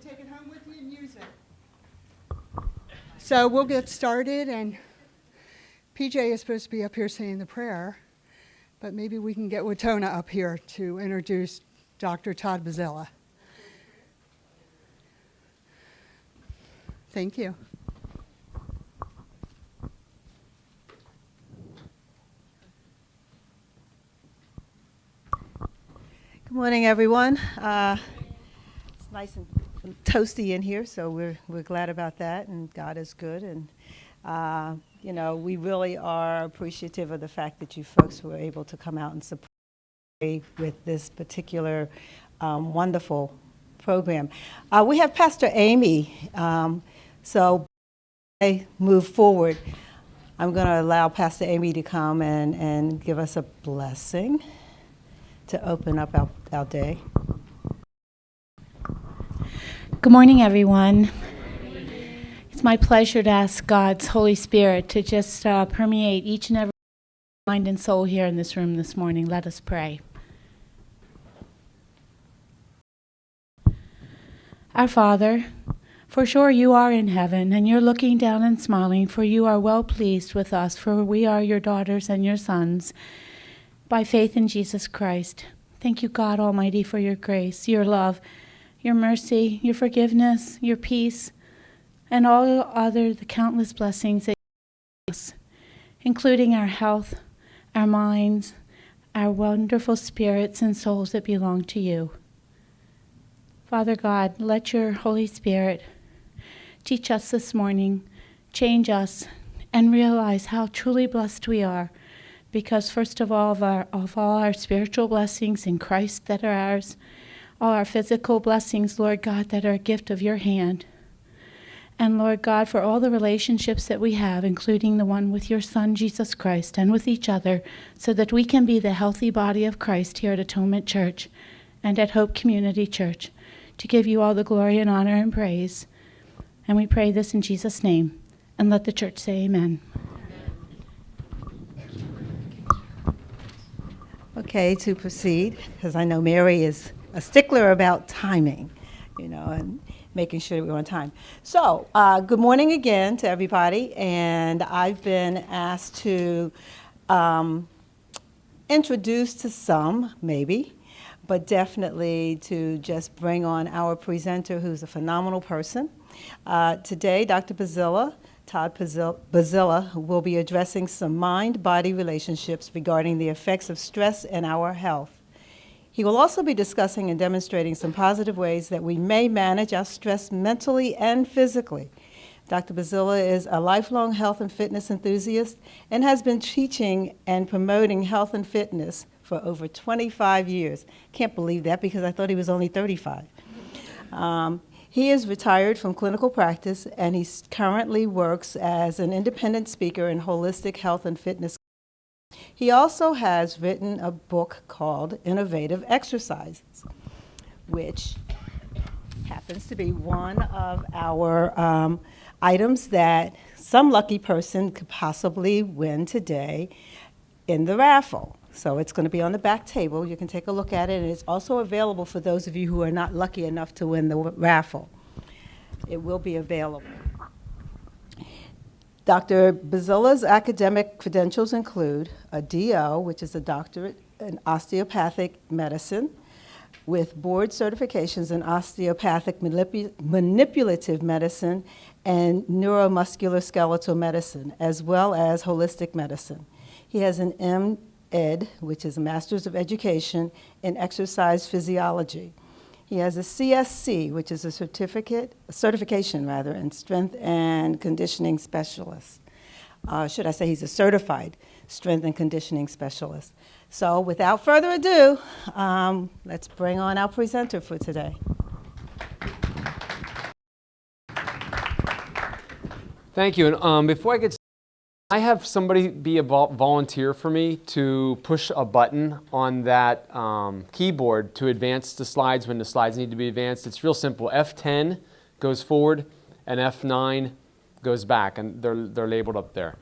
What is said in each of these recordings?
take it home with you and use it. So we'll get started, and PJ is supposed to be up here saying the prayer, but maybe we can get Watona up here to introduce Dr. Todd Bazzilla. Thank you. Good morning, everyone. It's nice and toasty in here, so we're glad about that, and God is good. And we really are appreciative of the fact that you folks were able to come out and support with this particular wonderful program. We have Pastor Amy, so I move forward. I'm going to allow Pastor Amy to come and give us a blessing to open up our day. Good morning, everyone. It's my pleasure to ask God's Holy Spirit to just permeate each and every mind and soul here in this room this morning. Let us pray. Our Father, for sure you are in heaven, and you're looking down and smiling, for you are well pleased with us, for we are your daughters and your sons, by faith in Jesus Christ. Thank you, God Almighty, for your grace, your love, your mercy, your forgiveness, your peace, and all other the countless blessings that you give us, including our health, our minds, our wonderful spirits and souls that belong to you. Father God, let your Holy Spirit teach us this morning, change us, and realize how truly blessed we are, because first of all our spiritual blessings in Christ that are ours, all our physical blessings, Lord God, that are a gift of your hand. And Lord God, for all the relationships that we have, including the one with your Son, Jesus Christ, and with each other, so that we can be the healthy body of Christ here at Atonement Church and at Hope Community Church, to give you all the glory and honor and praise. And we pray this in Jesus' name. And let the church say amen. Okay, to proceed, because I know Mary is a stickler about timing, and making sure we're on time. So, good morning again to everybody, and I've been asked to introduce to some, maybe, but definitely to just bring on our presenter, who's a phenomenal person. Today, Dr. Bazzilla, Todd Bazzilla, will be addressing some mind-body relationships regarding the effects of stress in our health. He will also be discussing and demonstrating some positive ways that we may manage our stress mentally and physically. Dr. Bazzilla is a lifelong health and fitness enthusiast and has been teaching and promoting health and fitness for over 25 years. Can't believe that, because I thought he was only 35. He is retired from clinical practice, and he currently works as an independent speaker in holistic health and fitness. He also has written a book called Innovative Exercises, which happens to be one of our items that some lucky person could possibly win today in the raffle. So it's going to be on the back table. You can take a look at it, and it's also available for those of you who are not lucky enough to win the raffle. It will be available. Dr. Bazzilla's academic credentials include a DO, which is a doctorate in osteopathic medicine, with board certifications in osteopathic manipulative medicine and neuromuscular skeletal medicine, as well as holistic medicine. He has an M.Ed., which is a Master's of Education in Exercise Physiology. He has a CSC, which is a certification in Strength and Conditioning Specialist. Should I say he's a certified Strength and Conditioning Specialist. So without further ado, let's bring on our presenter for today. Thank you. And before I get started, I have somebody be a volunteer for me to push a button on that keyboard to advance the slides when the slides need to be advanced. It's real simple. F10 goes forward and F9 goes back, and they're labeled up there.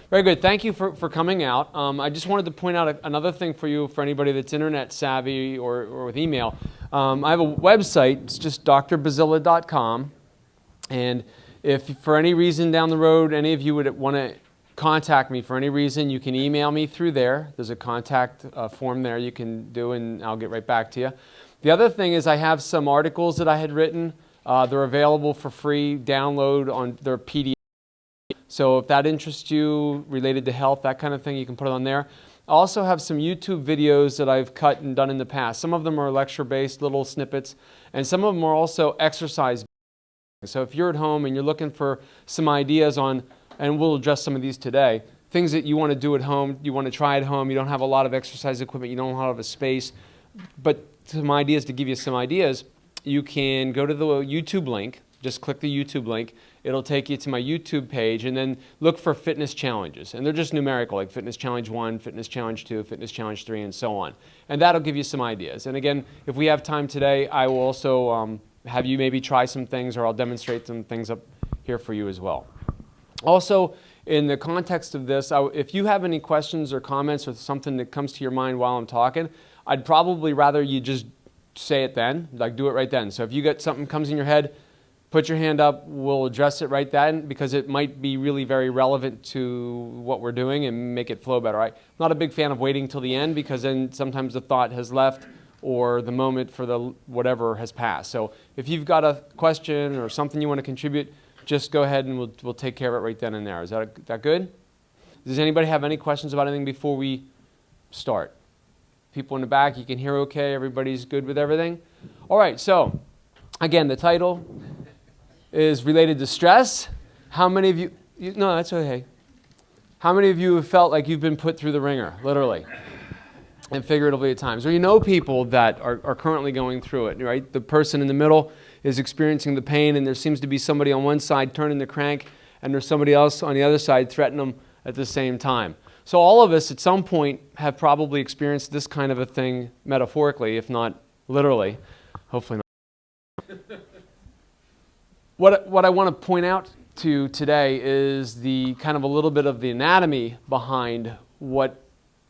Very good. Thank you for coming out. I just wanted to point out another thing for you, for anybody that's internet savvy or with email. I have a website. It's just drbazilla.com. And if for any reason down the road any of you would want to contact me for any reason, you can email me through there. There's a contact form there you can do, and I'll get right back to you. The other thing is I have some articles that I had written. They're available for free download on their PDF. So if that interests you, related to health, that kind of thing, you can put it on there. I also have some YouTube videos that I've cut and done in the past. Some of them are lecture-based, little snippets, and some of them are also exercise-based. So if you're at home and you're looking for some ideas on, and we'll address some of these today, things that you want to do at home, you want to try at home, you don't have a lot of exercise equipment, you don't have a space, but some ideas to give you some ideas, you can go to the YouTube link, just click the YouTube link, it'll take you to my YouTube page, and then look for fitness challenges. And they're just numerical, like Fitness Challenge 1, Fitness Challenge 2, Fitness Challenge 3, and so on. And that'll give you some ideas. And again, if we have time today, I will also have you maybe try some things, or I'll demonstrate some things up here for you as well. Also, in the context of this, if you have any questions or comments or something that comes to your mind while I'm talking, I'd probably rather you just say it then, like do it right then. So if you get something comes in your head, put your hand up, we'll address it right then, because it might be really very relevant to what we're doing and make it flow better. I'm not a big fan of waiting till the end, because then sometimes the thought has left or the moment for the whatever has passed. So if you've got a question or something you want to contribute, just go ahead and we'll take care of it right then and there. Is that good? Does anybody have any questions about anything before we start? People in the back, you can hear okay? Everybody's good with everything? All right, so again, the title is related to stress. How many of you, no, that's okay. How many of you have felt like you've been put through the ringer, literally, and figuratively at times? Or you know people that are currently going through it, right? The person in the middle is experiencing the pain, and there seems to be somebody on one side turning the crank, and there's somebody else on the other side threatening them at the same time. So all of us at some point have probably experienced this kind of a thing metaphorically, if not literally. Hopefully not. What I want to point out to today is the kind of a little bit of the anatomy behind what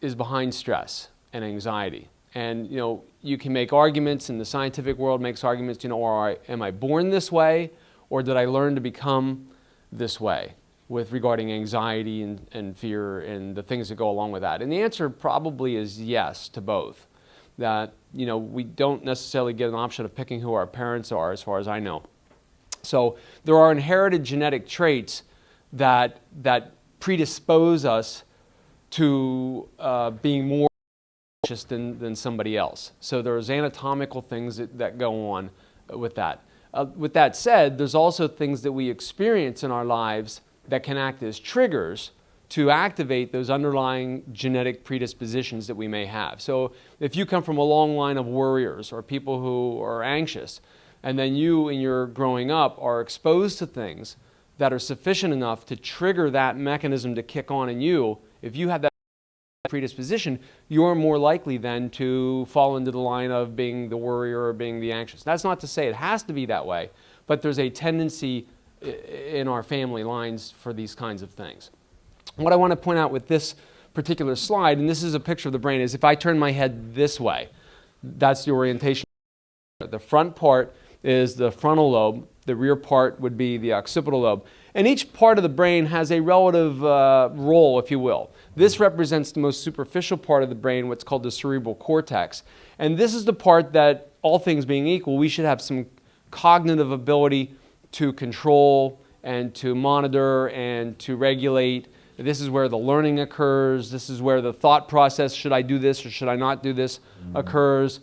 is behind stress and anxiety. And you can make arguments, and the scientific world makes arguments, am I born this way, or did I learn to become this way with regarding anxiety and fear and the things that go along with that? And the answer probably is yes to both. That we don't necessarily get an option of picking who our parents are, as far as I know. So there are inherited genetic traits that predispose us to being more anxious than somebody else. So there's anatomical things that go on with that. With that said, there's also things that we experience in our lives that can act as triggers to activate those underlying genetic predispositions that we may have. So if you come from a long line of worriers or people who are anxious, and then you, in your growing up, are exposed to things that are sufficient enough to trigger that mechanism to kick on in you, if you have that predisposition, you're more likely then to fall into the line of being the worrier or being the anxious. That's not to say it has to be that way, but there's a tendency in our family lines for these kinds of things. What I want to point out with this particular slide, and this is a picture of the brain, is if I turn my head this way, that's the orientation. The front part is the frontal lobe. The rear part would be the occipital lobe. And each part of the brain has a relative role, if you will. This represents the most superficial part of the brain, what's called the cerebral cortex. And this is the part that, all things being equal, we should have some cognitive ability to control and to monitor and to regulate. This is where the learning occurs. This is where the thought process, should I do this or should I not do this, occurs.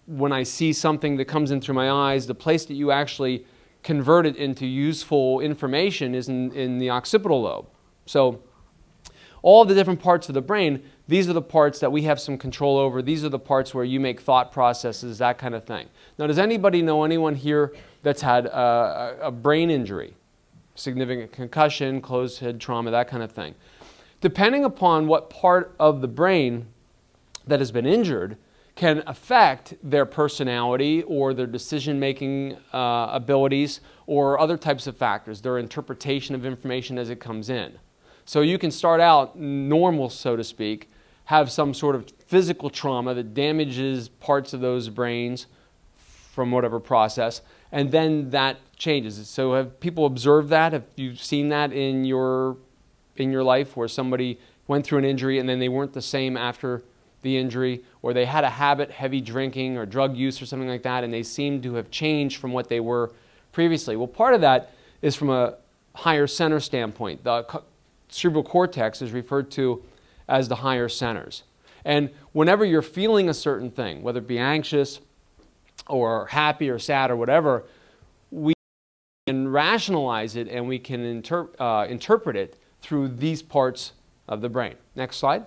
When I see something that comes in through my eyes, the place that you actually convert it into useful information is in the occipital lobe. So all the different parts of the brain, these are the parts that we have some control over. These are the parts where you make thought processes, that kind of thing. Now, does anybody know anyone here that's had a brain injury, significant concussion, closed head trauma, that kind of thing? Depending upon what part of the brain that has been injured can affect their personality or their decision-making abilities or other types of factors, their interpretation of information as it comes in. So you can start out normal, so to speak, have some sort of physical trauma that damages parts of those brains from whatever process, and then that changes. So have people observed that? Have you seen that in your life where somebody went through an injury and then they weren't the same after the injury, or they had a habit, heavy drinking or drug use or something like that, and they seem to have changed from what they were previously? Well, part of that is from a higher center standpoint. The cerebral cortex is referred to as the higher centers. And whenever you're feeling a certain thing, whether it be anxious or happy or sad or whatever, we can rationalize it and we can interpret it through these parts of the brain. Next slide.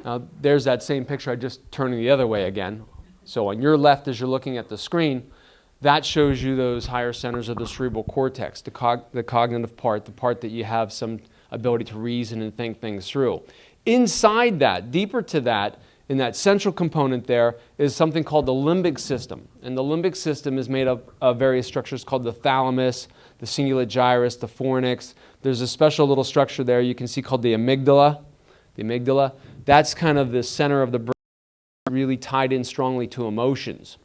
Now, there's that same picture. I just turning the other way again. So on your left, as you're looking at the screen, that shows you those higher centers of the cerebral cortex, the cognitive part, the part that you have some ability to reason and think things through. Inside that, deeper to that, in that central component there, is something called the limbic system. And the limbic system is made up of various structures called the thalamus, the cingulate gyrus, the fornix. There's a special little structure there you can see called the amygdala. The amygdala, that's kind of the center of the brain, really tied in strongly to emotions.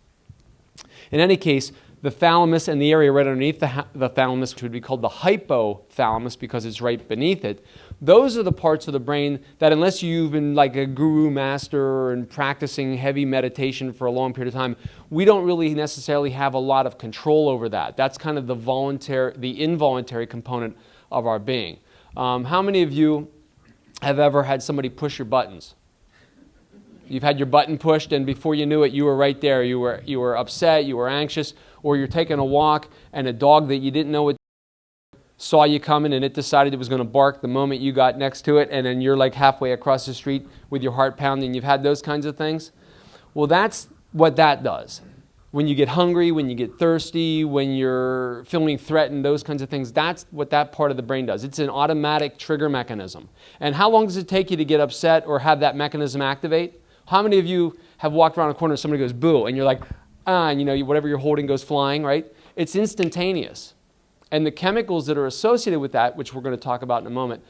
In any case, the thalamus and the area right underneath the thalamus, which would be called the hypothalamus because it's right beneath it, those are the parts of the brain that, unless you've been like a guru master and practicing heavy meditation for a long period of time, we don't really necessarily have a lot of control over that. That's kind of the involuntary component of our being. How many of you have ever had somebody push your buttons? You've had your button pushed, and before you knew it, you were right there. You were upset, you were anxious, or you're taking a walk, and a dog that you didn't know saw you coming, and it decided it was going to bark the moment you got next to it, and then you're like halfway across the street with your heart pounding. You've had those kinds of things? Well, that's what that does. When you get hungry, when you get thirsty, when you're feeling threatened, those kinds of things, that's what that part of the brain does. It's an automatic trigger mechanism. And how long does it take you to get upset or have that mechanism activate? How many of you have walked around a corner and somebody goes, boo, and you're like, and whatever you're holding goes flying, right? It's instantaneous. And the chemicals that are associated with that, which we're going to talk about in a moment,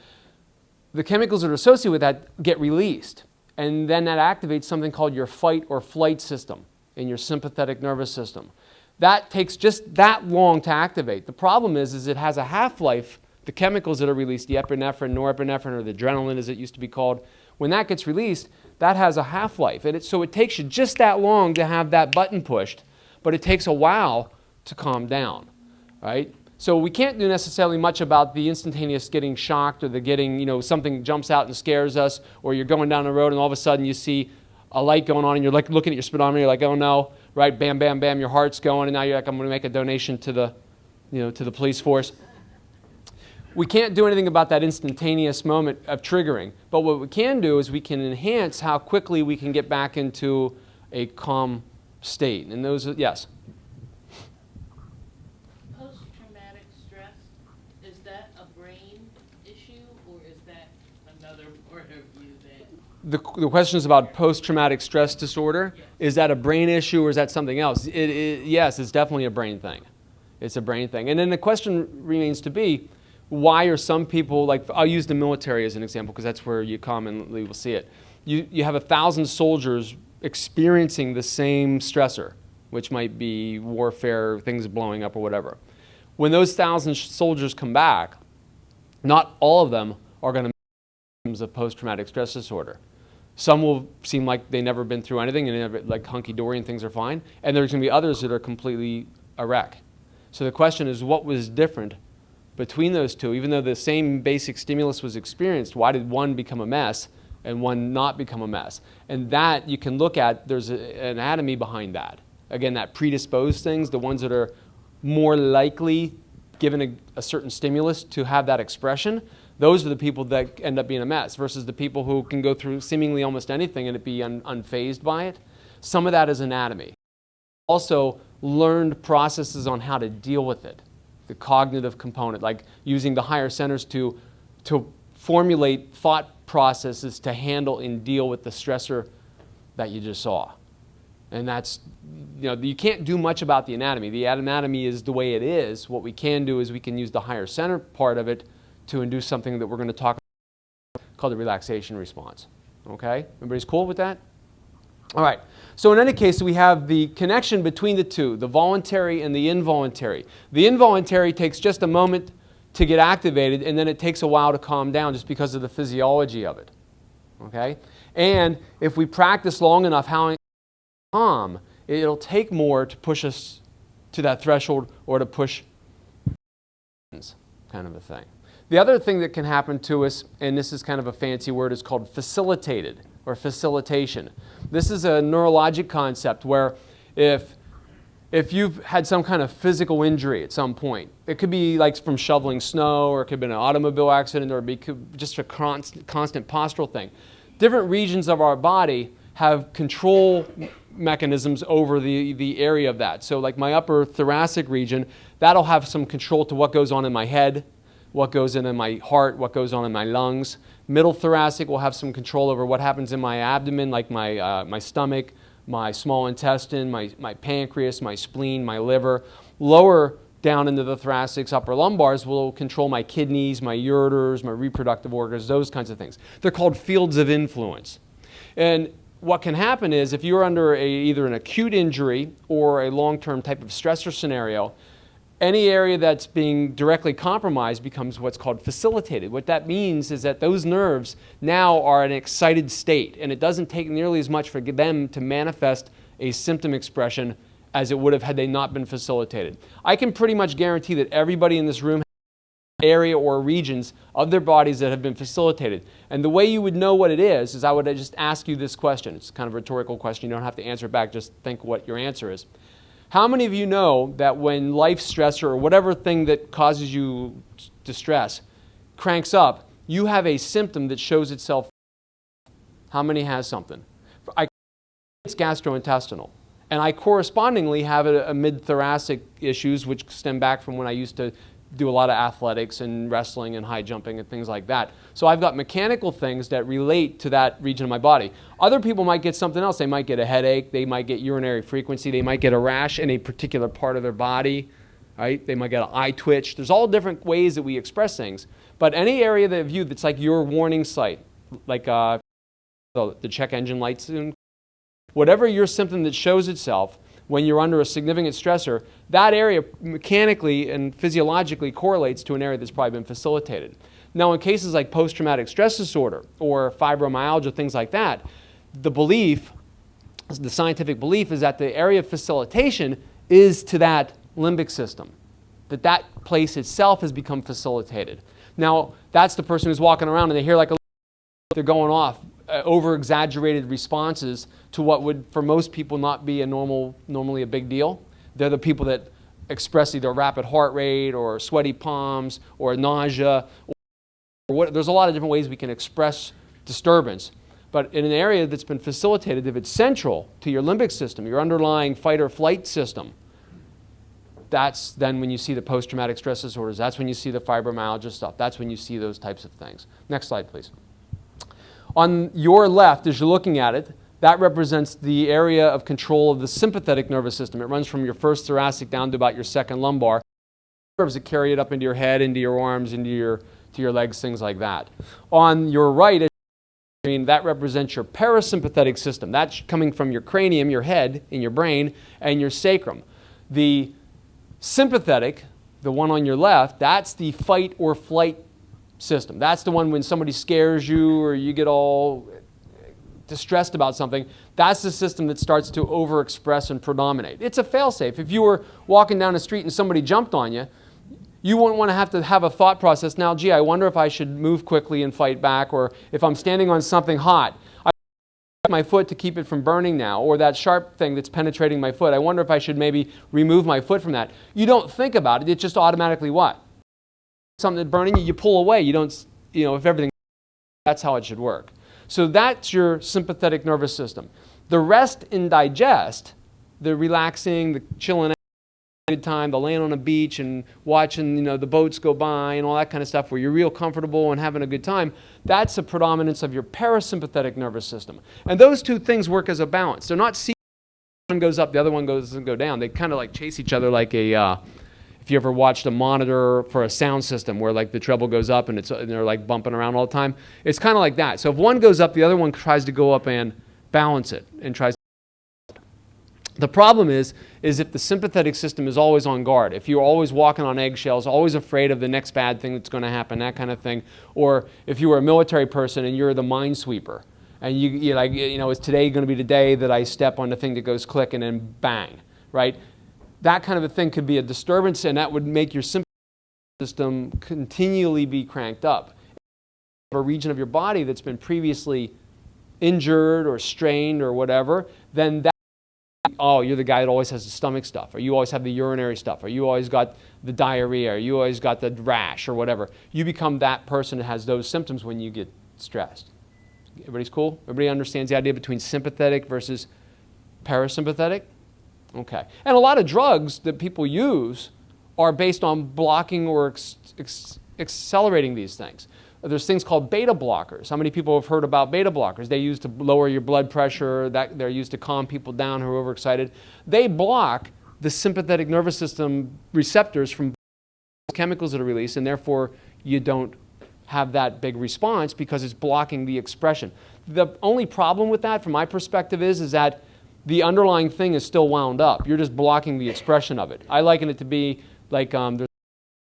the chemicals that are associated with that get released. And then that activates something called your fight or flight system in your sympathetic nervous system. That takes just that long to activate. The problem is it has a half-life. The chemicals that are released, the epinephrine, norepinephrine, or the adrenaline as it used to be called, when that gets released, that has a half-life. And so it takes you just that long to have that button pushed, but it takes a while to calm down, right? So we can't do necessarily much about the instantaneous getting shocked or the getting, something jumps out and scares us, or you're going down the road and all of a sudden you see a light going on and you're like looking at your speedometer, you're like, oh no, right? Bam, bam, bam, your heart's going, and now you're like, I'm going to make a donation to the police force. We can't do anything about that instantaneous moment of triggering, but what we can do is we can enhance how quickly we can get back into a calm state. And those are, yes? Post-traumatic stress, is that a brain issue or is that another part of you that... The question is about post-traumatic stress disorder. Yes. Is that a brain issue or is that something else? Yes, it's definitely a brain thing. It's a brain thing. And then the question remains to be, why are some people, like, I'll use the military as an example because that's where you commonly will see it. You have 1,000 soldiers experiencing the same stressor, which might be warfare, things blowing up or whatever. When those 1,000 soldiers come back, not all of them are going to have a post-traumatic stress disorder. Some will seem like they've never been through anything and they're like hunky-dory and things are fine. And there's going to be others that are completely a wreck. So the question is, what was different between those two? Even though the same basic stimulus was experienced, why did one become a mess and one not become a mess? And that you can look at, there's an anatomy behind that. Again, that predisposed things, the ones that are more likely, given a certain stimulus, to have that expression, those are the people that end up being a mess versus the people who can go through seemingly almost anything and it be unfazed by it. Some of that is anatomy. Also, learned processes on how to deal with it. The cognitive component, like using the higher centers to formulate thought processes to handle and deal with the stressor that you just saw. And that's, you can't do much about the anatomy. The anatomy is the way it is. What we can do is we can use the higher center part of it to induce something that we're going to talk about called the relaxation response. Okay? Everybody's cool with that? All right. So in any case, we have the connection between the two, the voluntary and the involuntary. The involuntary takes just a moment to get activated, and then it takes a while to calm down just because of the physiology of it. Okay? And if we practice long enough how calm, it'll take more to push us to that threshold or to push kind of a thing. The other thing that can happen to us, and this is kind of a fancy word, is called facilitated or facilitation. This is a neurologic concept where if you've had some kind of physical injury at some point, it could be like from shoveling snow, or it could have been an automobile accident, or it could be just a constant postural thing. Different regions of our body have control mechanisms over the area of that. So like my upper thoracic region, that'll have some control to what goes on in my head, what goes in my heart, what goes on in my lungs. Middle thoracic will have some control over what happens in my abdomen, like my stomach, my small intestine, my pancreas, my spleen, my liver. Lower down into the thoracics, upper lumbars will control my kidneys, my ureters, my reproductive organs, those kinds of things. They're called fields of influence. And what can happen is if you're under either an acute injury or a long-term type of stressor scenario, any area that's being directly compromised becomes what's called facilitated. What that means is that those nerves now are in an excited state, and it doesn't take nearly as much for them to manifest a symptom expression as it would have had they not been facilitated. I can pretty much guarantee that everybody in this room area or regions of their bodies that have been facilitated. And the way you would know what it is I would just ask you this question. It's kind of a rhetorical question. You don't have to answer it back. Just think what your answer is. How many of you know that when life stressor or whatever thing that causes you distress cranks up, you have a symptom that shows itself? How many has something? It's gastrointestinal. And I correspondingly have a mid-thoracic issues, which stem back from when I used to do a lot of athletics and wrestling and high jumping and things like that. So I've got mechanical things that relate to that region of my body. Other people might get something else. They might get a headache. They might get urinary frequency. They might get a rash in a particular part of their body. Right? They might get an eye twitch. There's all different ways that we express things. But any area of view that's like your warning sight, like the check engine lights, whatever your symptom that shows itself, when you're under a significant stressor, that area mechanically and physiologically correlates to an area that's probably been facilitated. Now, in cases like post-traumatic stress disorder or fibromyalgia, things like that, the scientific belief is that the area of facilitation is to that limbic system, that place itself has become facilitated. Now, that's the person who's walking around and they hear like they're going off. Over-exaggerated responses to what would, for most people, not be normally a big deal. They're the people that express either rapid heart rate or sweaty palms or nausea. There's a lot of different ways we can express disturbance. But in an area that's been facilitated, if it's central to your limbic system, your underlying fight or flight system, that's then when you see the post-traumatic stress disorders. That's when you see the fibromyalgia stuff. That's when you see those types of things. Next slide, please. On your left, as you're looking at it, that represents the area of control of the sympathetic nervous system. It runs from your first thoracic down to about your second lumbar. Nerves that carry it up into your head, into your arms, into your legs, things like that. On your right, that represents your parasympathetic system. That's coming from your cranium, your head, in your brain, and your sacrum. The sympathetic, the one on your left, that's the fight or flight system. That's the one when somebody scares you or you get all distressed about something. That's the system that starts to overexpress and predominate. It's a fail-safe. If you were walking down the street and somebody jumped on you, you wouldn't want to have a thought process, now, gee, I wonder if I should move quickly and fight back, or if I'm standing on something hot, I my foot to keep it from burning now, or that sharp thing that's penetrating my foot, I wonder if I should maybe remove my foot from that. You don't think about it. It just automatically what? Something that's burning you, you pull away. You don't, if everything, that's how it should work. So that's your sympathetic nervous system. The rest and digest, the relaxing, the chilling good time, the laying on a beach and watching, the boats go by and all that kind of stuff where you're real comfortable and having a good time, that's a predominance of your parasympathetic nervous system. And those two things work as a balance. They're not one goes up, the other one doesn't go down. They kind of like chase each other like if you ever watched a monitor for a sound system where like the treble goes up and they're like bumping around all the time. It's kind of like that. So if one goes up, the other one tries to go up and balance it and tries to. The problem is if the sympathetic system is always on guard, if you're always walking on eggshells, always afraid of the next bad thing that's going to happen, that kind of thing, or if you were a military person and you're the minesweeper, and you're like, is today going to be the day that I step on the thing that goes click and then bang, right? That kind of a thing could be a disturbance, and that would make your sympathetic system continually be cranked up. If you have a region of your body that's been previously injured or strained or whatever, then you're the guy that always has the stomach stuff, or you always have the urinary stuff, or you always got the diarrhea, or you always got the rash or whatever. You become that person that has those symptoms when you get stressed. Everybody's cool? Everybody understands the idea between sympathetic versus parasympathetic? Okay. And a lot of drugs that people use are based on blocking or accelerating these things. There's things called beta blockers. How many people have heard about beta blockers? They used to lower your blood pressure. They're used to calm people down who are overexcited. They block the sympathetic nervous system receptors from chemicals that are released, and therefore you don't have that big response because it's blocking the expression. The only problem with that, from my perspective, is that the underlying thing is still wound up. You're just blocking the expression of it. I liken it to be like there's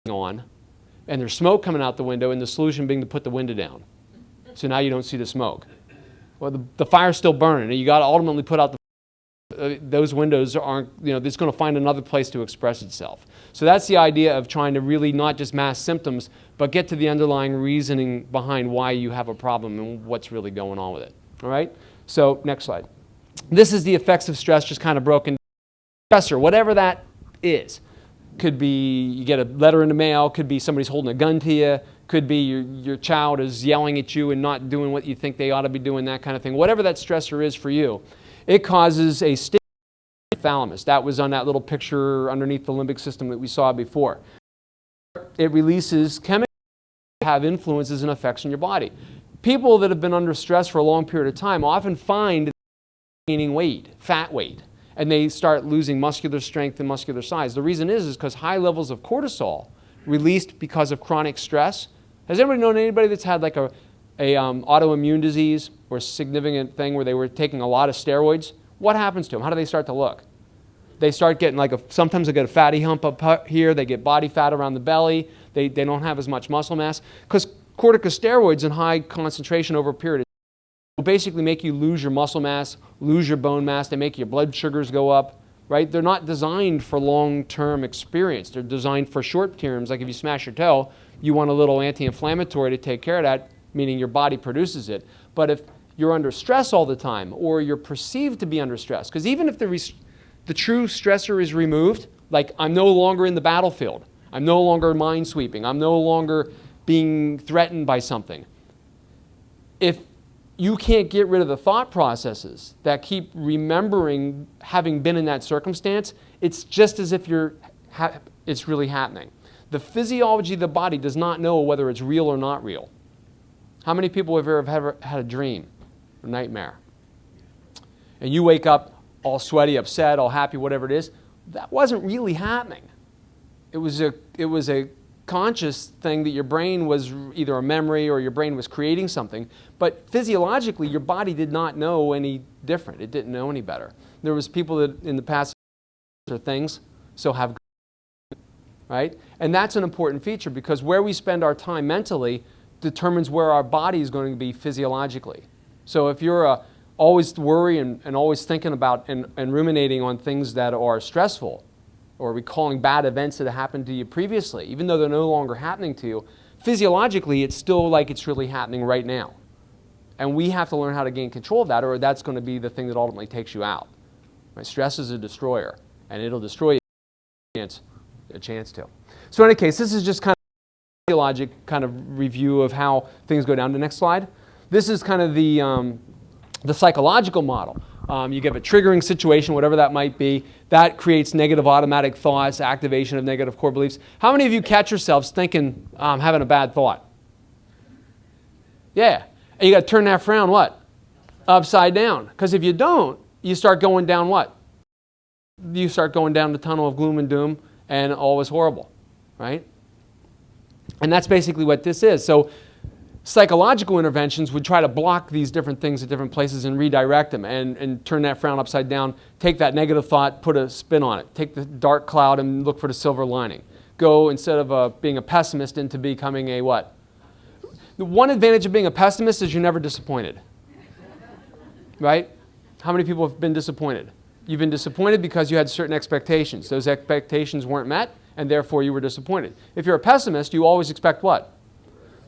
on, and there's smoke coming out the window, and the solution being to put the window down. So now you don't see the smoke. Well, the fire's still burning, and you got to ultimately put out those windows aren't, it's going to find another place to express itself. So that's the idea of trying to really not just mask symptoms, but get to the underlying reasoning behind why you have a problem and what's really going on with it. All right? So next slide. This is the effects of stress just kind of broken down. Stressor, whatever that is. Could be you get a letter in the mail, could be somebody's holding a gun to you, could be your child is yelling at you and not doing what you think they ought to be doing, that kind of thing. Whatever that stressor is for you, it causes a stimulus in the thalamus. That was on that little picture underneath the limbic system that we saw before. It releases chemicals that have influences and effects on your body. People that have been under stress for a long period of time often find that they're gaining weight, fat weight, and they start losing muscular strength and muscular size. The reason is because high levels of cortisol released because of chronic stress. Has anybody known anybody that's had like a autoimmune disease or a significant thing where they were taking a lot of steroids? What happens to them? How do they start to look? They start getting sometimes they get a fatty hump up here, they get body fat around the belly, they don't have as much muscle mass. Because corticosteroids in high concentration over a period of time will basically make you lose your muscle mass, lose your bone mass, they make your blood sugars go up, right? They're not designed for long-term experience. They're designed for short terms. Like if you smash your toe, you want a little anti-inflammatory to take care of that, meaning your body produces it. But if you're under stress all the time, or you're perceived to be under stress, because even if the true stressor is removed, like I'm no longer in the battlefield, I'm no longer minesweeping, I'm no longer being threatened by something. If you can't get rid of the thought processes that keep remembering having been in that circumstance, it's just as if it's really happening. The physiology of the body does not know whether it's real or not real. How many people have ever had a dream, a nightmare? And you wake up all sweaty, upset, all happy, whatever it is. That wasn't really happening. It was a conscious thing that your brain was either a memory or your brain was creating something. But physiologically, your body did not know any different. It didn't know any better. There was people that in the past or things, so have, right? And that's an important feature because where we spend our time mentally determines where our body is going to be physiologically. So if you're always worrying and always thinking about and ruminating on things that are stressful or recalling bad events that happened to you previously, even though they're no longer happening to you, physiologically it's still like it's really happening right now. And we have to learn how to gain control of that, or that's going to be the thing that ultimately takes you out. Right? Stress is a destroyer, and it'll destroy you a chance to. So in any case, this is just kind of a physiologic kind of review of how things go down. The next slide. This is kind of the psychological model. You get a triggering situation, whatever that might be. That creates negative automatic thoughts, activation of negative core beliefs. How many of you catch yourselves thinking, I'm having a bad thought? Yeah. And you got to turn that frown what? Upside down. Because if you don't, you start going down what? You start going down the tunnel of gloom and doom, and all is horrible, right? And that's basically what this is. So psychological interventions would try to block these different things at different places and redirect them and turn that frown upside down, take that negative thought, put a spin on it, take the dark cloud and look for the silver lining. Go, instead of being a pessimist, into becoming a what? The one advantage of being a pessimist is you're never disappointed, right? How many people have been disappointed? You've been disappointed because you had certain expectations. Those expectations weren't met, and therefore you were disappointed. If you're a pessimist, you always expect what?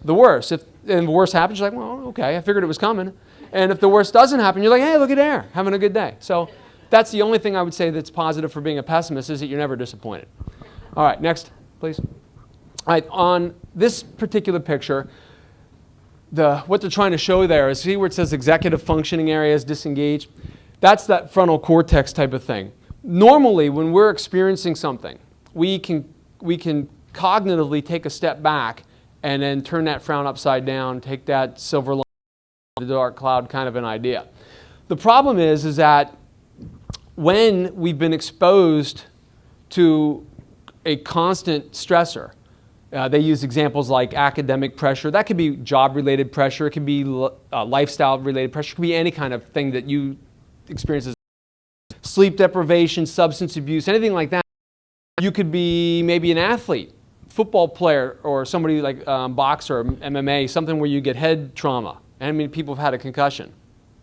The worst. If the worst happens, you're like, well, okay, I figured it was coming. And if the worst doesn't happen, you're like, hey, look at there, having a good day. So that's the only thing I would say that's positive for being a pessimist, is that you're never disappointed. All right, next, please. All right, on this particular picture, what they're trying to show there is, see where it says executive functioning areas disengaged? That's that frontal cortex type of thing. Normally, when we're experiencing something, we can cognitively take a step back and then turn that frown upside down, take that silver line, the dark cloud kind of an idea. The problem is that when we've been exposed to a constant stressor, they use examples like academic pressure. That could be job-related pressure. It could be lifestyle-related pressure. It could be any kind of thing that you experience as sleep deprivation, substance abuse, anything like that. You could be maybe an athlete, football player, or somebody like boxer or MMA, something where you get head trauma. And how many people have had a concussion?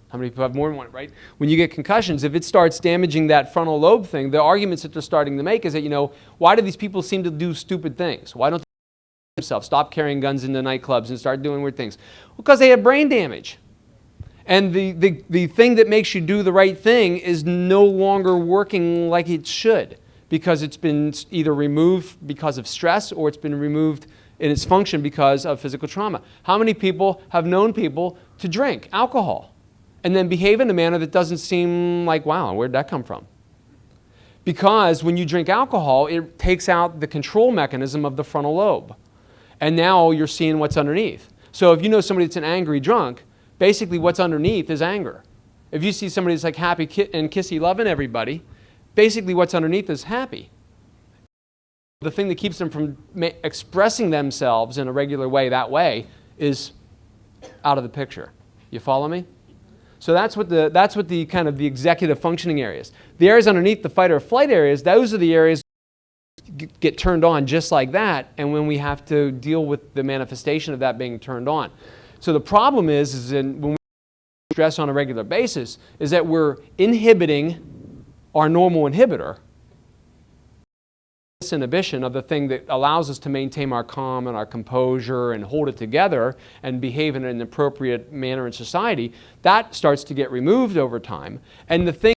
How many people have more than one, right? When you get concussions, if it starts damaging that frontal lobe thing, the arguments that they're starting to make is that, why do these people seem to do stupid things? Why don't they themselves stop carrying guns into nightclubs and start doing weird things? Well, because they have brain damage. And the thing that makes you do the right thing is no longer working like it should, because it's been either removed because of stress, or it's been removed in its function because of physical trauma. How many people have known people to drink alcohol and then behave in a manner that doesn't seem like, wow, where'd that come from? Because when you drink alcohol, it takes out the control mechanism of the frontal lobe. And now you're seeing what's underneath. So if you know somebody that's an angry drunk, basically what's underneath is anger. If you see somebody that's like happy and kissy loving everybody, basically what's underneath is happy. The thing that keeps them from expressing themselves in a regular way that way is out of the picture. You follow me? So that's what the kind of the executive functioning areas. The areas underneath the fight or flight areas, those are the areas that get turned on just like that, and when we have to deal with the manifestation of that being turned on. So the problem is when we stress on a regular basis, is that we're inhibiting our normal inhibitor, this inhibition of the thing that allows us to maintain our calm and our composure and hold it together and behave in an appropriate manner in society. That starts to get removed over time. And the thing,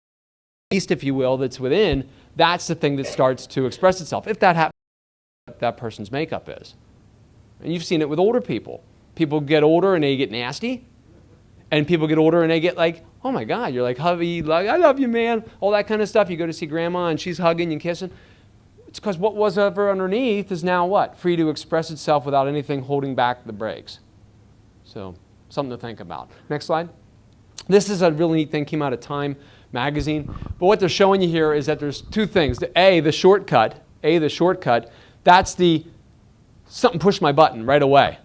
beast, if you will, that's within, that's the thing that starts to express itself. If that happens, what that person's makeup is. And you've seen it with older people. People get older and they get nasty. And people get older and they get like, oh my God, you're like, hubby, like, I love you, man. All that kind of stuff. You go to see grandma and she's hugging and kissing. It's because what was ever underneath is now what? Free to express itself without anything holding back the brakes. So, something to think about. Next slide. This is a really neat thing, came out of Time magazine. But what they're showing you here is that there's two things. The shortcut, that's the something push my button right away.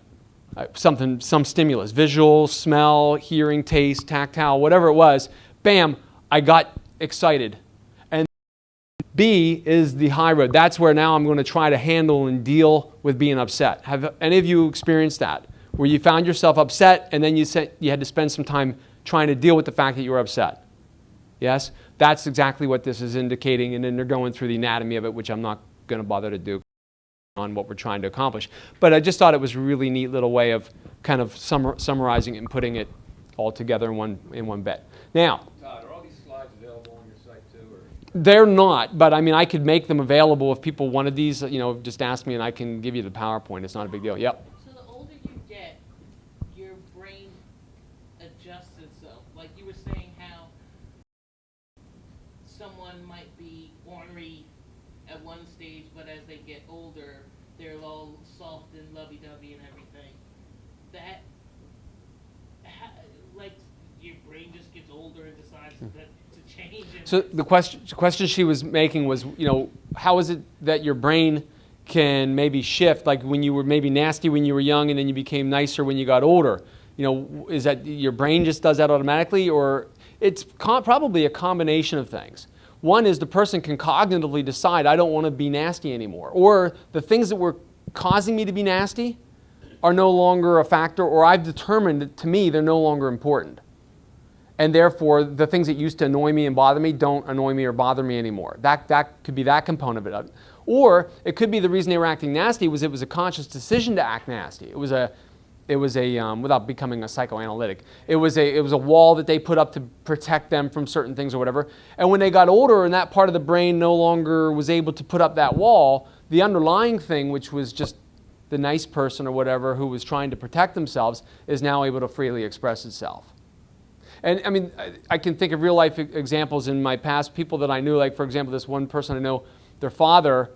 Some stimulus, visual, smell, hearing, taste, tactile, whatever it was, bam, I got excited. And B is the high road. That's where now I'm going to try to handle and deal with being upset. Have any of you experienced that? Where you found yourself upset and then you had to spend some time trying to deal with the fact that you were upset? Yes? That's exactly what this is indicating, and then they're going through the anatomy of it, which I'm not going to bother to do on what we're trying to accomplish. But I just thought it was a really neat little way of kind of summarizing it and putting it all together in one bit. Now, Todd, are all these slides available on your site too? Or? They're not, but I mean, I could make them available if people wanted these. Just ask me and I can give you the PowerPoint. It's not a big deal. Yep. So the older you get, your brain adjusts itself. Like you were saying how be ornery at one stage, but as they get older, they're all soft and lovey-dovey and everything. That, like, your brain just gets older and decides to change. And So the question she was making was, how is it that your brain can maybe shift, like when you were maybe nasty when you were young and then you became nicer when you got older? Is that your brain just does that automatically, or it's probably a combination of things. One is the person can cognitively decide, I don't want to be nasty anymore, or the things that were causing me to be nasty are no longer a factor, or I've determined that to me they're no longer important. And therefore, the things that used to annoy me and bother me don't annoy me or bother me anymore. That could be that component of it. Or it could be the reason they were acting nasty was it was a conscious decision to act nasty. It was a without becoming a psychoanalytic, it was a wall that they put up to protect them from certain things or whatever. And when they got older and that part of the brain no longer was able to put up that wall, the underlying thing, which was just the nice person or whatever who was trying to protect themselves, is now able to freely express itself. And I mean, I can think of real life examples in my past, people that I knew, like for example, this one person I know, their father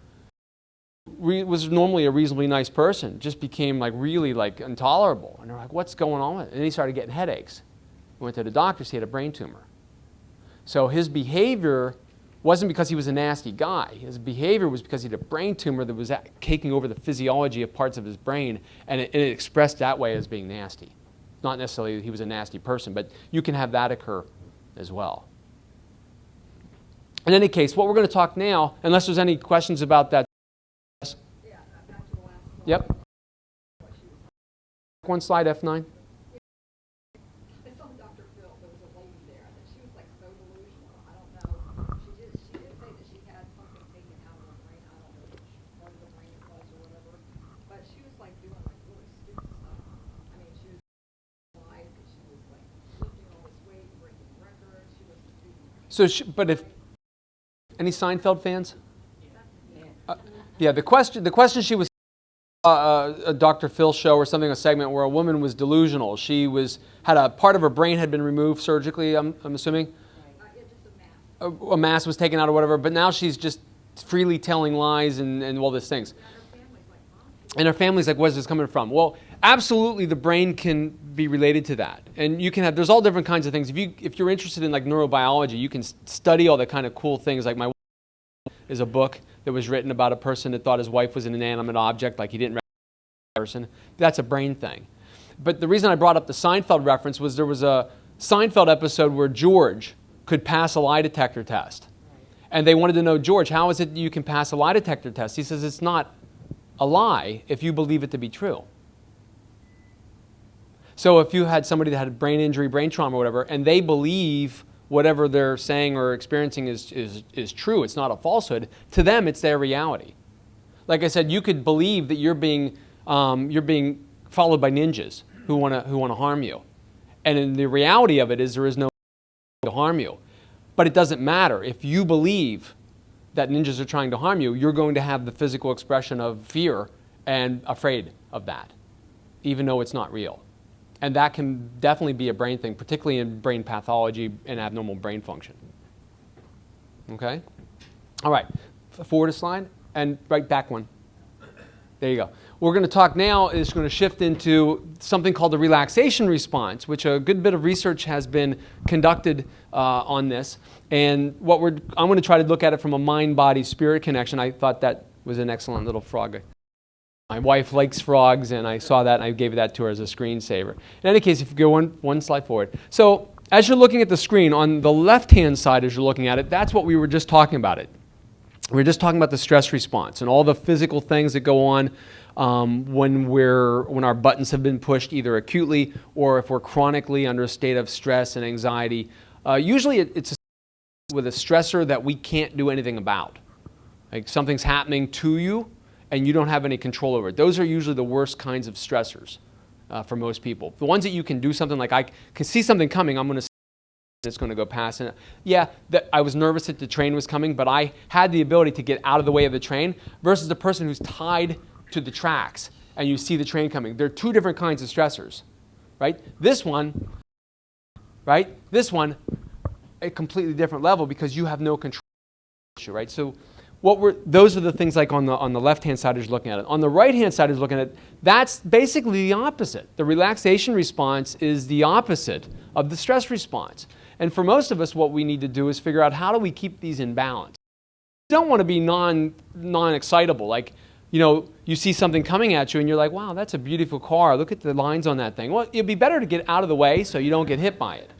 was normally a reasonably nice person, just became like really like intolerable. And they're like, what's going on with it? And he started getting headaches. He went to the doctor, he had a brain tumor. So his behavior wasn't because he was a nasty guy. His behavior was because he had a brain tumor that was taking over the physiology of parts of his brain, and it expressed that way as being nasty. Not necessarily that he was a nasty person, but you can have that occur as well. In any case, what we're going to talk now, unless there's any questions about that. Yeah, back to the last slide. Yep. One slide, F9. I saw Dr. Phil, there was a lady there, and she was like so delusional. I don't know. She did say that she had something taken out of her brain. I don't know which part of the brain it was or whatever. But she was like doing like really stupid stuff. I mean, she was lies that she was like lifting all this weight, breaking records. She was doing. So, but if any Seinfeld fans? Yeah. The question she was a Dr. Phil show or something, a segment where a woman was delusional. She had a part of her brain had been removed surgically. I'm assuming. Yeah, just a mass. A mass was taken out or whatever, but now she's just freely telling lies and all these things. And her family's like, where's this coming from? Well, absolutely, the brain can be related to that, and you can have. There's all different kinds of things. If you're interested in like neurobiology, you can study all the kind of cool things. Like my wife is a book that was written about a person that thought his wife was an inanimate object, like he didn't recognize the person. That's a brain thing. But the reason I brought up the Seinfeld reference was there was a Seinfeld episode where George could pass a lie detector test, and they wanted to know, George, how is it you can pass a lie detector test? He says it's not a lie if you believe it to be true. So if you had somebody that had brain injury, brain trauma, or whatever, and they believe whatever they're saying or experiencing is true, it's not a falsehood, to them it's their reality. Like I said, you could believe that you're being followed by ninjas who want to harm you. And in the reality of it is there is no to harm you. But it doesn't matter. If you believe that ninjas are trying to harm you, you're going to have the physical expression of fear and afraid of that, even though it's not real. And that can definitely be a brain thing, particularly in brain pathology and abnormal brain function. Okay? All right. Forward a slide and right back one. There you go. What we're going to talk now is going to shift into something called the relaxation response, which a good bit of research has been conducted on this. And I'm going to try to look at it from a mind-body-spirit connection. I thought that was an excellent little frog. My wife likes frogs, and I saw that, and I gave that to her as a screensaver. In any case, if you go one slide forward. So as you're looking at the screen, on the left-hand side as you're looking at it, that's what we were just talking about it. We were just talking about the stress response and all the physical things that go on when our buttons have been pushed either acutely or if we're chronically under a state of stress and anxiety. Usually it's with a stressor that we can't do anything about. Like something's happening to you and you don't have any control over it. Those are usually the worst kinds of stressors for most people. The ones that you can do something like, I can see something coming, I'm going to it's going to go past. And yeah, I was nervous that the train was coming, but I had the ability to get out of the way of the train versus the person who's tied to the tracks and you see the train coming. There are two different kinds of stressors, right? This one, a completely different level because you have no control. issue, right? So those are the things like on the left-hand side as you're looking at it. On the right-hand side as you're looking at it, that's basically the opposite. The relaxation response is the opposite of the stress response. And for most of us, what we need to do is figure out how do we keep these in balance. You don't want to be non-excitable. Like, you see something coming at you and you're like, wow, that's a beautiful car. Look at the lines on that thing. Well, it'd be better to get out of the way so you don't get hit by it.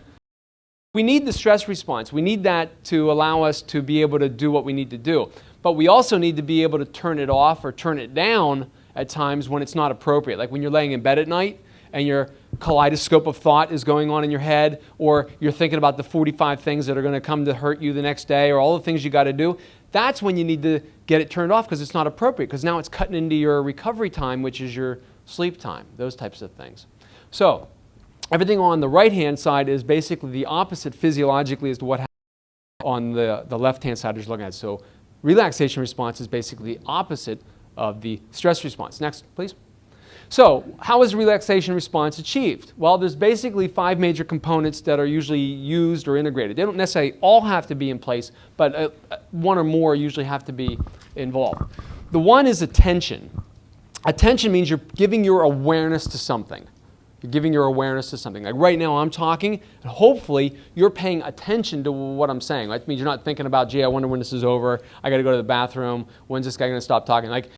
We need the stress response. We need that to allow us to be able to do what we need to do. But we also need to be able to turn it off or turn it down at times when it's not appropriate. Like when you're laying in bed at night and your kaleidoscope of thought is going on in your head, or you're thinking about the 45 things that are going to come to hurt you the next day, or all the things you got to do. That's when you need to get it turned off because it's not appropriate, because now it's cutting into your recovery time, which is your sleep time, those types of things. So everything on the right-hand side is basically the opposite physiologically as to what happens on the left-hand side as you're looking at. So relaxation response is basically the opposite of the stress response. Next, please. So how is relaxation response achieved? Well, there's basically 5 major components that are usually used or integrated. They don't necessarily all have to be in place, but one or more usually have to be involved. The one is attention. Attention means you're giving your awareness to something. You're giving your awareness to something. Like right now I'm talking, and hopefully you're paying attention to what I'm saying. That means you're not thinking about, gee, I wonder when this is over. I got to go to the bathroom. When's this guy going to stop talking? Like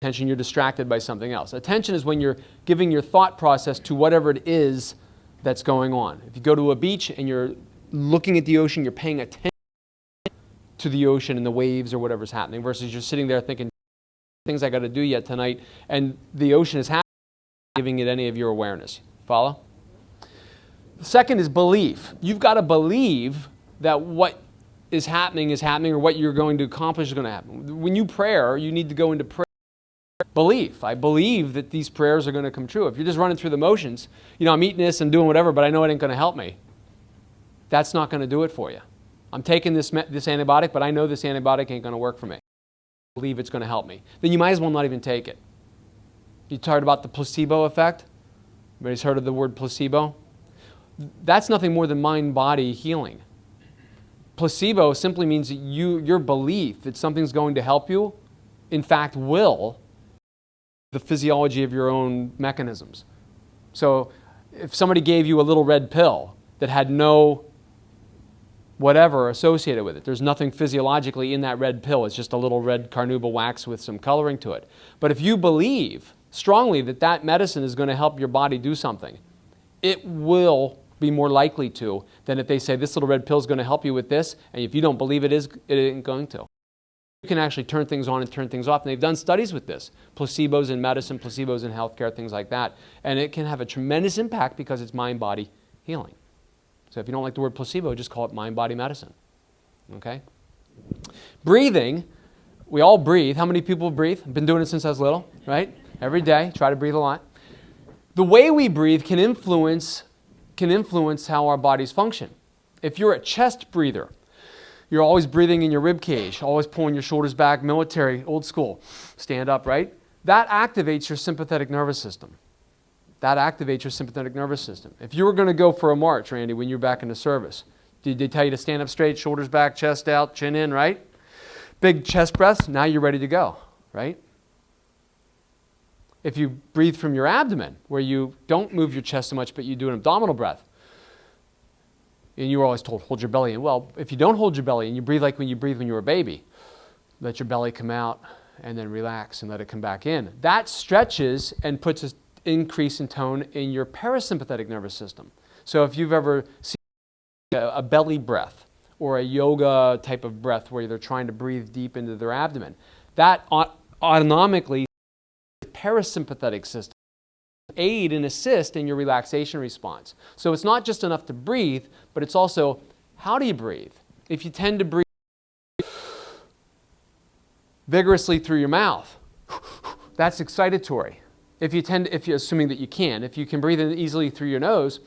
attention, you're distracted by something else. Attention is when you're giving your thought process to whatever it is that's going on. If you go to a beach and you're looking at the ocean, you're paying attention to the ocean and the waves or whatever's happening, versus you're sitting there thinking, things I got to do yet tonight, and the ocean is happening, giving it any of your awareness. Follow? The second is belief. You've got to believe that what is happening, or what you're going to accomplish is going to happen. When you pray, you need to go into prayer. Belief. I believe that these prayers are going to come true. If you're just running through the motions, I'm eating this and doing whatever, but I know it ain't going to help me. That's not going to do it for you. I'm taking this antibiotic, but I know this antibiotic ain't going to work for me. I believe it's going to help me. Then you might as well not even take it. You heard about the placebo effect? Everybody's heard of the word placebo? That's nothing more than mind-body healing. Placebo simply means that your belief that something's going to help you, in fact, will the physiology of your own mechanisms. So if somebody gave you a little red pill that had no whatever associated with it, there's nothing physiologically in that red pill. It's just a little red carnauba wax with some coloring to it. But if you believe strongly that that medicine is going to help your body do something, it will be more likely to than if they say this little red pill is going to help you with this, and if you don't believe it isn't going to. You can actually turn things on and turn things off, and they've done studies with this. Placebos in medicine, placebos in healthcare, things like that. And it can have a tremendous impact because it's mind-body healing. So if you don't like the word placebo, just call it mind-body medicine. Okay? Breathing. We all breathe. How many people breathe? I've been doing it since I was little, right? Every day, try to breathe a lot. The way we breathe can influence how our bodies function. If you're a chest breather, you're always breathing in your rib cage, always pulling your shoulders back, military, old school, stand up, right? That activates your sympathetic nervous system. If you were going to go for a march, Randy, when you're back in the service, did they tell you to stand up straight, shoulders back, chest out, chin in, right? Big chest breaths, now you're ready to go, right? If you breathe from your abdomen, where you don't move your chest so much, but you do an abdominal breath, and you were always told, hold your belly in. Well, if you don't hold your belly and you breathe like when you breathe when you were a baby, let your belly come out and then relax and let it come back in. That stretches and puts an increase in tone in your parasympathetic nervous system. So if you've ever seen a belly breath or a yoga type of breath where they're trying to breathe deep into their abdomen, that autonomically parasympathetic system aid and assist in your relaxation response. So it's not just enough to breathe, but it's also how do you breathe? If you tend to breathe vigorously through your mouth, that's excitatory. If you're assuming that you can, if you can breathe in easily through your nose,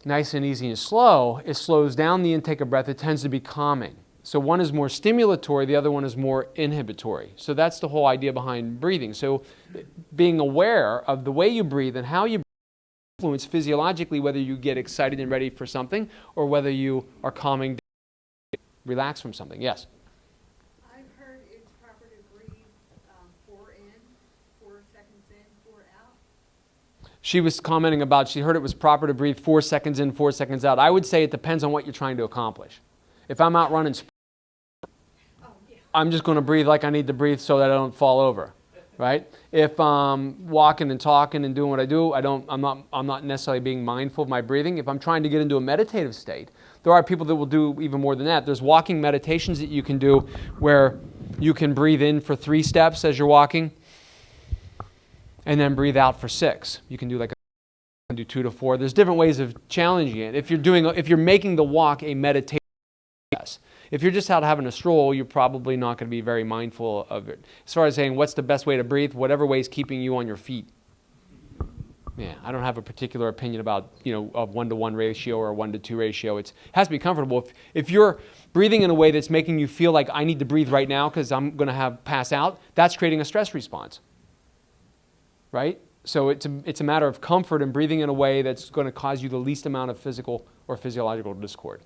nice and easy and slow, it slows down the intake of breath. It tends to be calming. So one is more stimulatory, the other one is more inhibitory. So that's the whole idea behind breathing. So being aware of the way you breathe and how you breathe influence physiologically whether you get excited and ready for something or whether you are calming down. relax from something. Yes? I've heard it's proper to breathe 4 in, 4 seconds in, 4 out. She was commenting about, she heard it was proper to breathe 4 seconds in, 4 seconds out. I would say it depends on what you're trying to accomplish. If I'm out running, I'm just going to breathe like I need to breathe so that I don't fall over, right? If I'm walking and talking and doing what I do, I'm not necessarily being mindful of my breathing. If I'm trying to get into a meditative state, there are people that will do even more than that. There's walking meditations that you can do where you can breathe in for 3 steps as you're walking and then breathe out for 6. You can do like do 2 to 4. There's different ways of challenging it. If you're making the walk a meditation, yes. If you're just out having a stroll, you're probably not going to be very mindful of it. As far as saying what's the best way to breathe, whatever way is keeping you on your feet. Yeah, I don't have a particular opinion about, a 1-to-1 ratio or a 1-to-2 ratio. It has to be comfortable. If you're breathing in a way that's making you feel like I need to breathe right now because I'm going to pass out, that's creating a stress response. Right? So it's a matter of comfort and breathing in a way that's going to cause you the least amount of physical or physiological discord.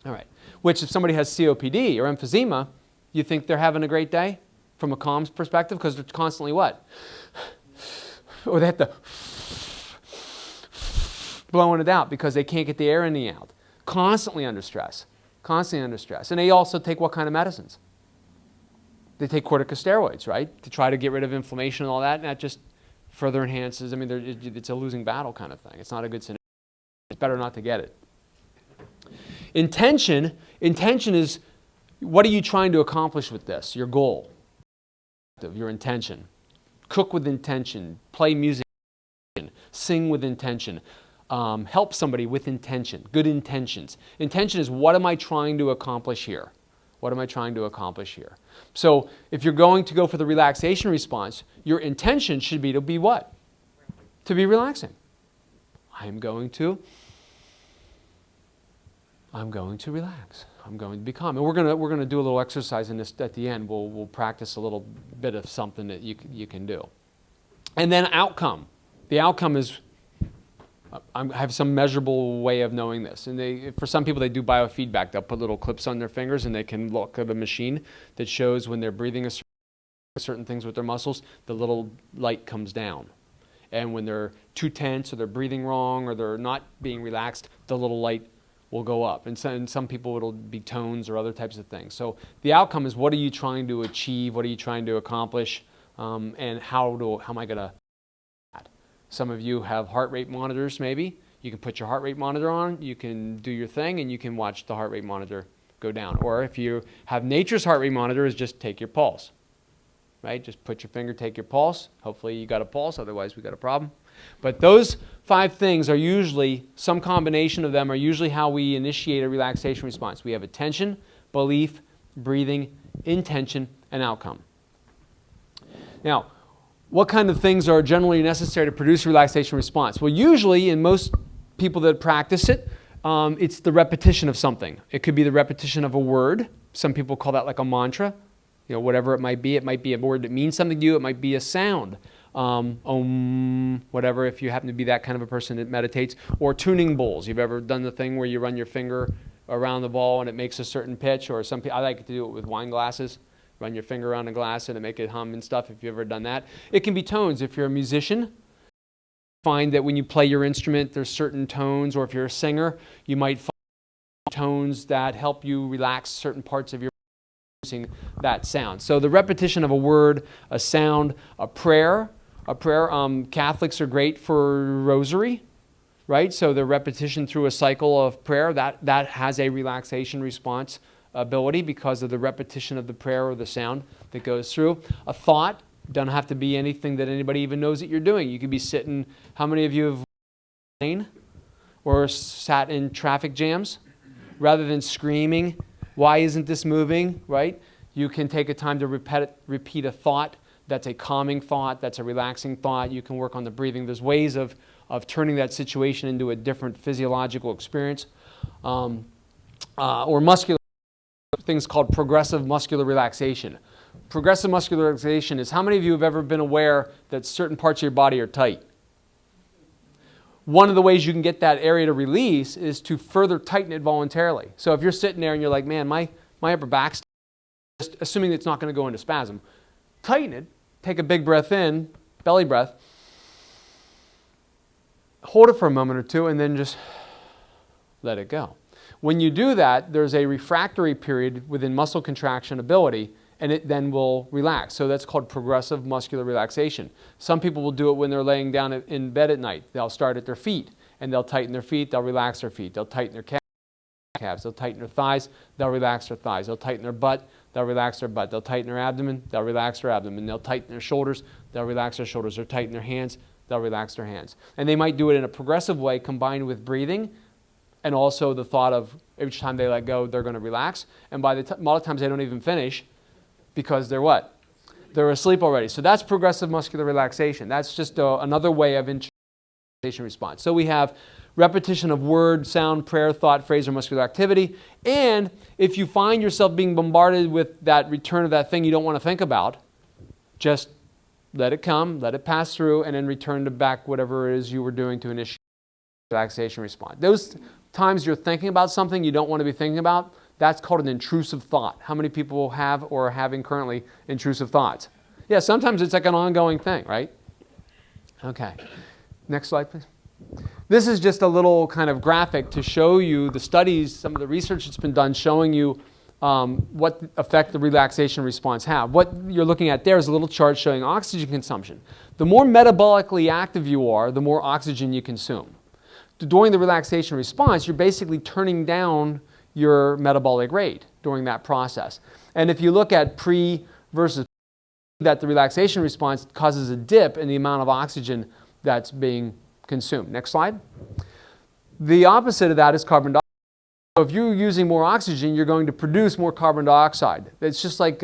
All right. Which if somebody has COPD or emphysema, you think they're having a great day from a calms perspective because they're constantly what? Or they have to blowing it out because they can't get the air in the out. Constantly under stress. Constantly under stress. And they also take what kind of medicines? They take corticosteroids, right? To try to get rid of inflammation and all that. And that just further enhances. It's a losing battle kind of thing. It's not a good scenario. It's better not to get it. Intention is, what are you trying to accomplish with this? Your goal, your intention. Cook with intention, play music, sing with intention, help somebody with intention, good intentions. Intention is, what am I trying to accomplish here? What am I trying to accomplish here? So if you're going to go for the relaxation response, your intention should be to be what? To be relaxing. I'm going to relax. I'm going to be calm. And we're going to do a little exercise in this at the end. We'll practice a little bit of something that you can do. And then outcome. The outcome is, I have some measurable way of knowing this. And for some people, they do biofeedback. They'll put little clips on their fingers and they can look at a machine that shows when they're breathing certain things with their muscles, the little light comes down. And when they're too tense or they're breathing wrong or they're not being relaxed, the little light will go up. And some people it'll be tones or other types of things. So the outcome is, what are you trying to achieve? What are you trying to accomplish? And how am I going to? Some of you have heart rate monitors maybe. You can put your heart rate monitor on, you can do your thing, and you can watch the heart rate monitor go down. Or if you have nature's heart rate monitor, is just take your pulse. Right? Just put your finger, take your pulse. Hopefully you got a pulse, otherwise we got a problem. But those 5 things are usually, some combination of them are usually how we initiate a relaxation response. We have attention, belief, breathing, intention, and outcome. Now, what kind of things are generally necessary to produce a relaxation response? Well, usually in most people that practice it, it's the repetition of something. It could be the repetition of a word. Some people call that like a mantra. Whatever it might be. It might be a word that means something to you. It might be a sound. Whatever, if you happen to be that kind of a person that meditates. Or tuning bowls. You've ever done the thing where you run your finger around the ball and it makes a certain pitch? Or I like to do it with wine glasses. Run your finger around a glass and it make it hum and stuff, if you've ever done that. It can be tones. If you're a musician, find that when you play your instrument, there's certain tones. Or if you're a singer, you might find tones that help you relax certain parts of your producing that sound. So the repetition of a word, a sound, a prayer. Catholics are great for rosary, right? So the repetition through a cycle of prayer, that has a relaxation response ability because of the repetition of the prayer or the sound that goes through. A thought, doesn't have to be anything that anybody even knows that you're doing. You could be sitting, how many of you have lane or sat in traffic jams? Rather than screaming, why isn't this moving, right? You can take a time to repeat a thought. That's a calming thought. That's a relaxing thought. You can work on the breathing. There's ways of turning that situation into a different physiological experience. Or muscular things called progressive muscular relaxation. Progressive muscular relaxation is, how many of you have ever been aware that certain parts of your body are tight? one of the ways you can get that area to release is to further tighten it voluntarily. So if you're sitting there and you're like, man, my upper back's, just assuming it's not going to go into spasm, tighten it, take a big breath in, belly breath, hold it for a moment or two, and then just let it go. When you do that, there's a refractory period within muscle contraction ability, and it then will relax. So that's called progressive muscular relaxation. Some people will do it when they're laying down in bed at night. They'll start at their feet, and they'll tighten their feet, they'll relax their feet, they'll tighten their calves, they'll tighten their thighs, they'll relax their thighs, they'll tighten their butt, they'll relax their butt, they'll tighten their abdomen, they'll relax their abdomen, they'll tighten their shoulders, they'll relax their shoulders, they'll tighten their hands, they'll relax their hands. And they might do it in a progressive way combined with breathing, and also the thought of each time they let go, they're going to relax. And by a lot of times they don't even finish because they're what? They're asleep already. So that's progressive muscular relaxation. That's just another way of relaxation response. So we have repetition of word, sound, prayer, thought, phrase, or muscular activity. And if you find yourself being bombarded with that return of that thing you don't want to think about, just let it come, let it pass through, and then return to back whatever it is you were doing to initiate relaxation response. Those times you're thinking about something you don't want to be thinking about, that's called an intrusive thought. How many people have or are having currently intrusive thoughts? Yeah, sometimes it's like an ongoing thing, right? Okay. Next slide, please. This is just a little kind of graphic to show you the studies, some of the research that's been done showing you what effect the relaxation response have. What you're looking at there is a little chart showing oxygen consumption. The more metabolically active you are, the more oxygen you consume. During the relaxation response, you're basically turning down your metabolic rate during that process. And if you look at pre versus that, the relaxation response causes a dip in the amount of oxygen that's being consumed. Next slide. The opposite of that is carbon dioxide. So if you're using more oxygen, you're going to produce more carbon dioxide. It's just like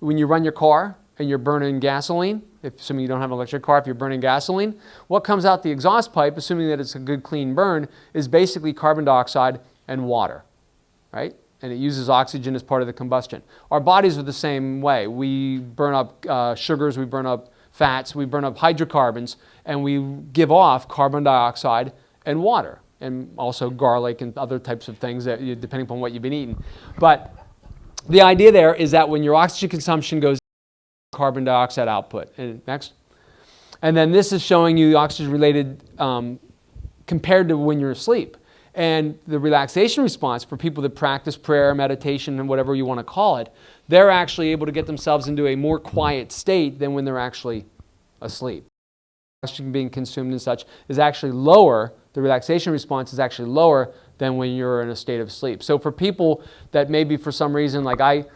when you run your car and you're burning gasoline. Assuming you don't have an electric car, if you're burning gasoline, what comes out the exhaust pipe, assuming that it's a good clean burn, is basically carbon dioxide and water, right? And it uses oxygen as part of the combustion. Our bodies are the same way. We burn up sugars, we burn up fats, we burn up hydrocarbons, and we give off carbon dioxide and water, and also garlic and other types of things, that, depending upon what you've been eating. But the idea there is that when your oxygen consumption goes, carbon dioxide output. And next. And then this is showing you the oxygen-related compared to when you're asleep. And the relaxation response for people that practice prayer, meditation, and whatever you want to call it, they're actually able to get themselves into a more quiet state than when they're actually asleep. Oxygen being consumed and such is actually lower. The relaxation response is actually lower than when you're in a state of sleep. So for people that maybe for some reason, like I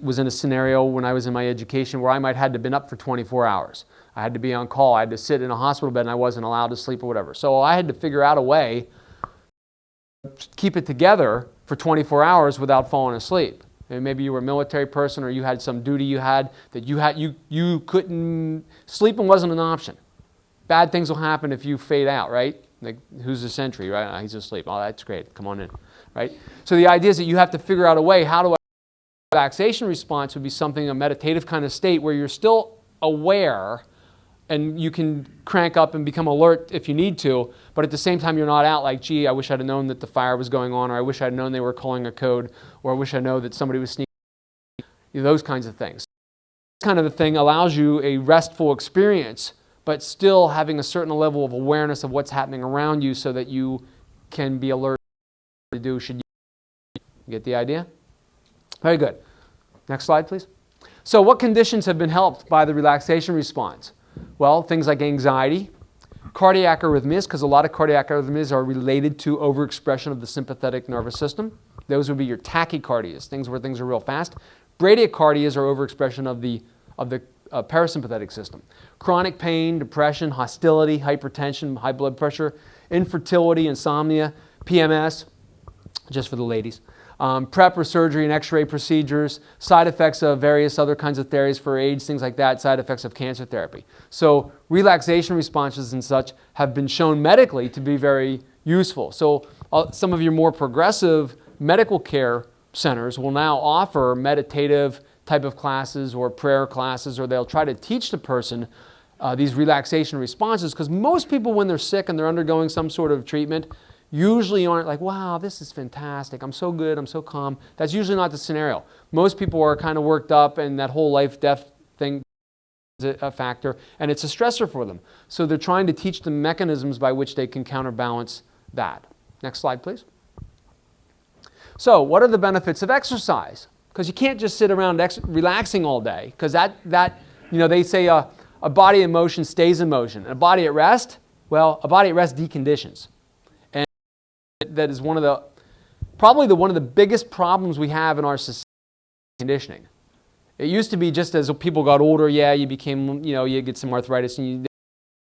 was in a scenario when I was in my education where I might have been up for 24 hours. I had to be on call. I had to sit in a hospital bed and I wasn't allowed to sleep or whatever. So I had to figure out a way to keep it together for 24 hours without falling asleep. And maybe you were a military person or you had some duty you had that you couldn't, sleeping wasn't an option. Bad things will happen if you fade out, right? Like, who's the sentry, right? Oh, he's asleep. Oh, that's great. Come on in, right? So the idea is that you have to figure out a way, how do I relaxation response would be something, a meditative kind of state where you're still aware and you can crank up and become alert if you need to, but at the same time you're not out like, gee, I wish I'd have known that the fire was going on, or I wish I'd known they were calling a code, or I wish I know that somebody was sneaking, those kinds of things. This kind of a thing allows you a restful experience, but still having a certain level of awareness of what's happening around you so that you can be alert to do should you get the idea? Very good. Next slide, please. So what conditions have been helped by the relaxation response? Well, things like anxiety, cardiac arrhythmias, because a lot of cardiac arrhythmias are related to overexpression of the sympathetic nervous system. Those would be your tachycardias, things where things are real fast. Bradycardias are overexpression of the parasympathetic system. Chronic pain, depression, hostility, hypertension, high blood pressure, infertility, insomnia, PMS, just for the ladies. PrEP or surgery and x-ray procedures, side effects of various other kinds of therapies for AIDS, things like that, side effects of cancer therapy. So relaxation responses and such have been shown medically to be very useful. So some of your more progressive medical care centers will now offer meditative type of classes or prayer classes, or they'll try to teach the person these relaxation responses, because most people when they're sick and they're undergoing some sort of treatment usually aren't like, wow, this is fantastic, I'm so good, I'm so calm. That's usually not the scenario. Most people are kind of worked up, and that whole life-death thing is a factor, and it's a stressor for them. So they're trying to teach them mechanisms by which they can counterbalance that. Next slide, please. So what are the benefits of exercise? Because you can't just sit around relaxing all day, because they say a body in motion stays in motion. And a body at rest, well, a body at rest deconditions. And that is one of the biggest problems we have in our society, conditioning. It used to be just as people got older, you became, you get some arthritis and you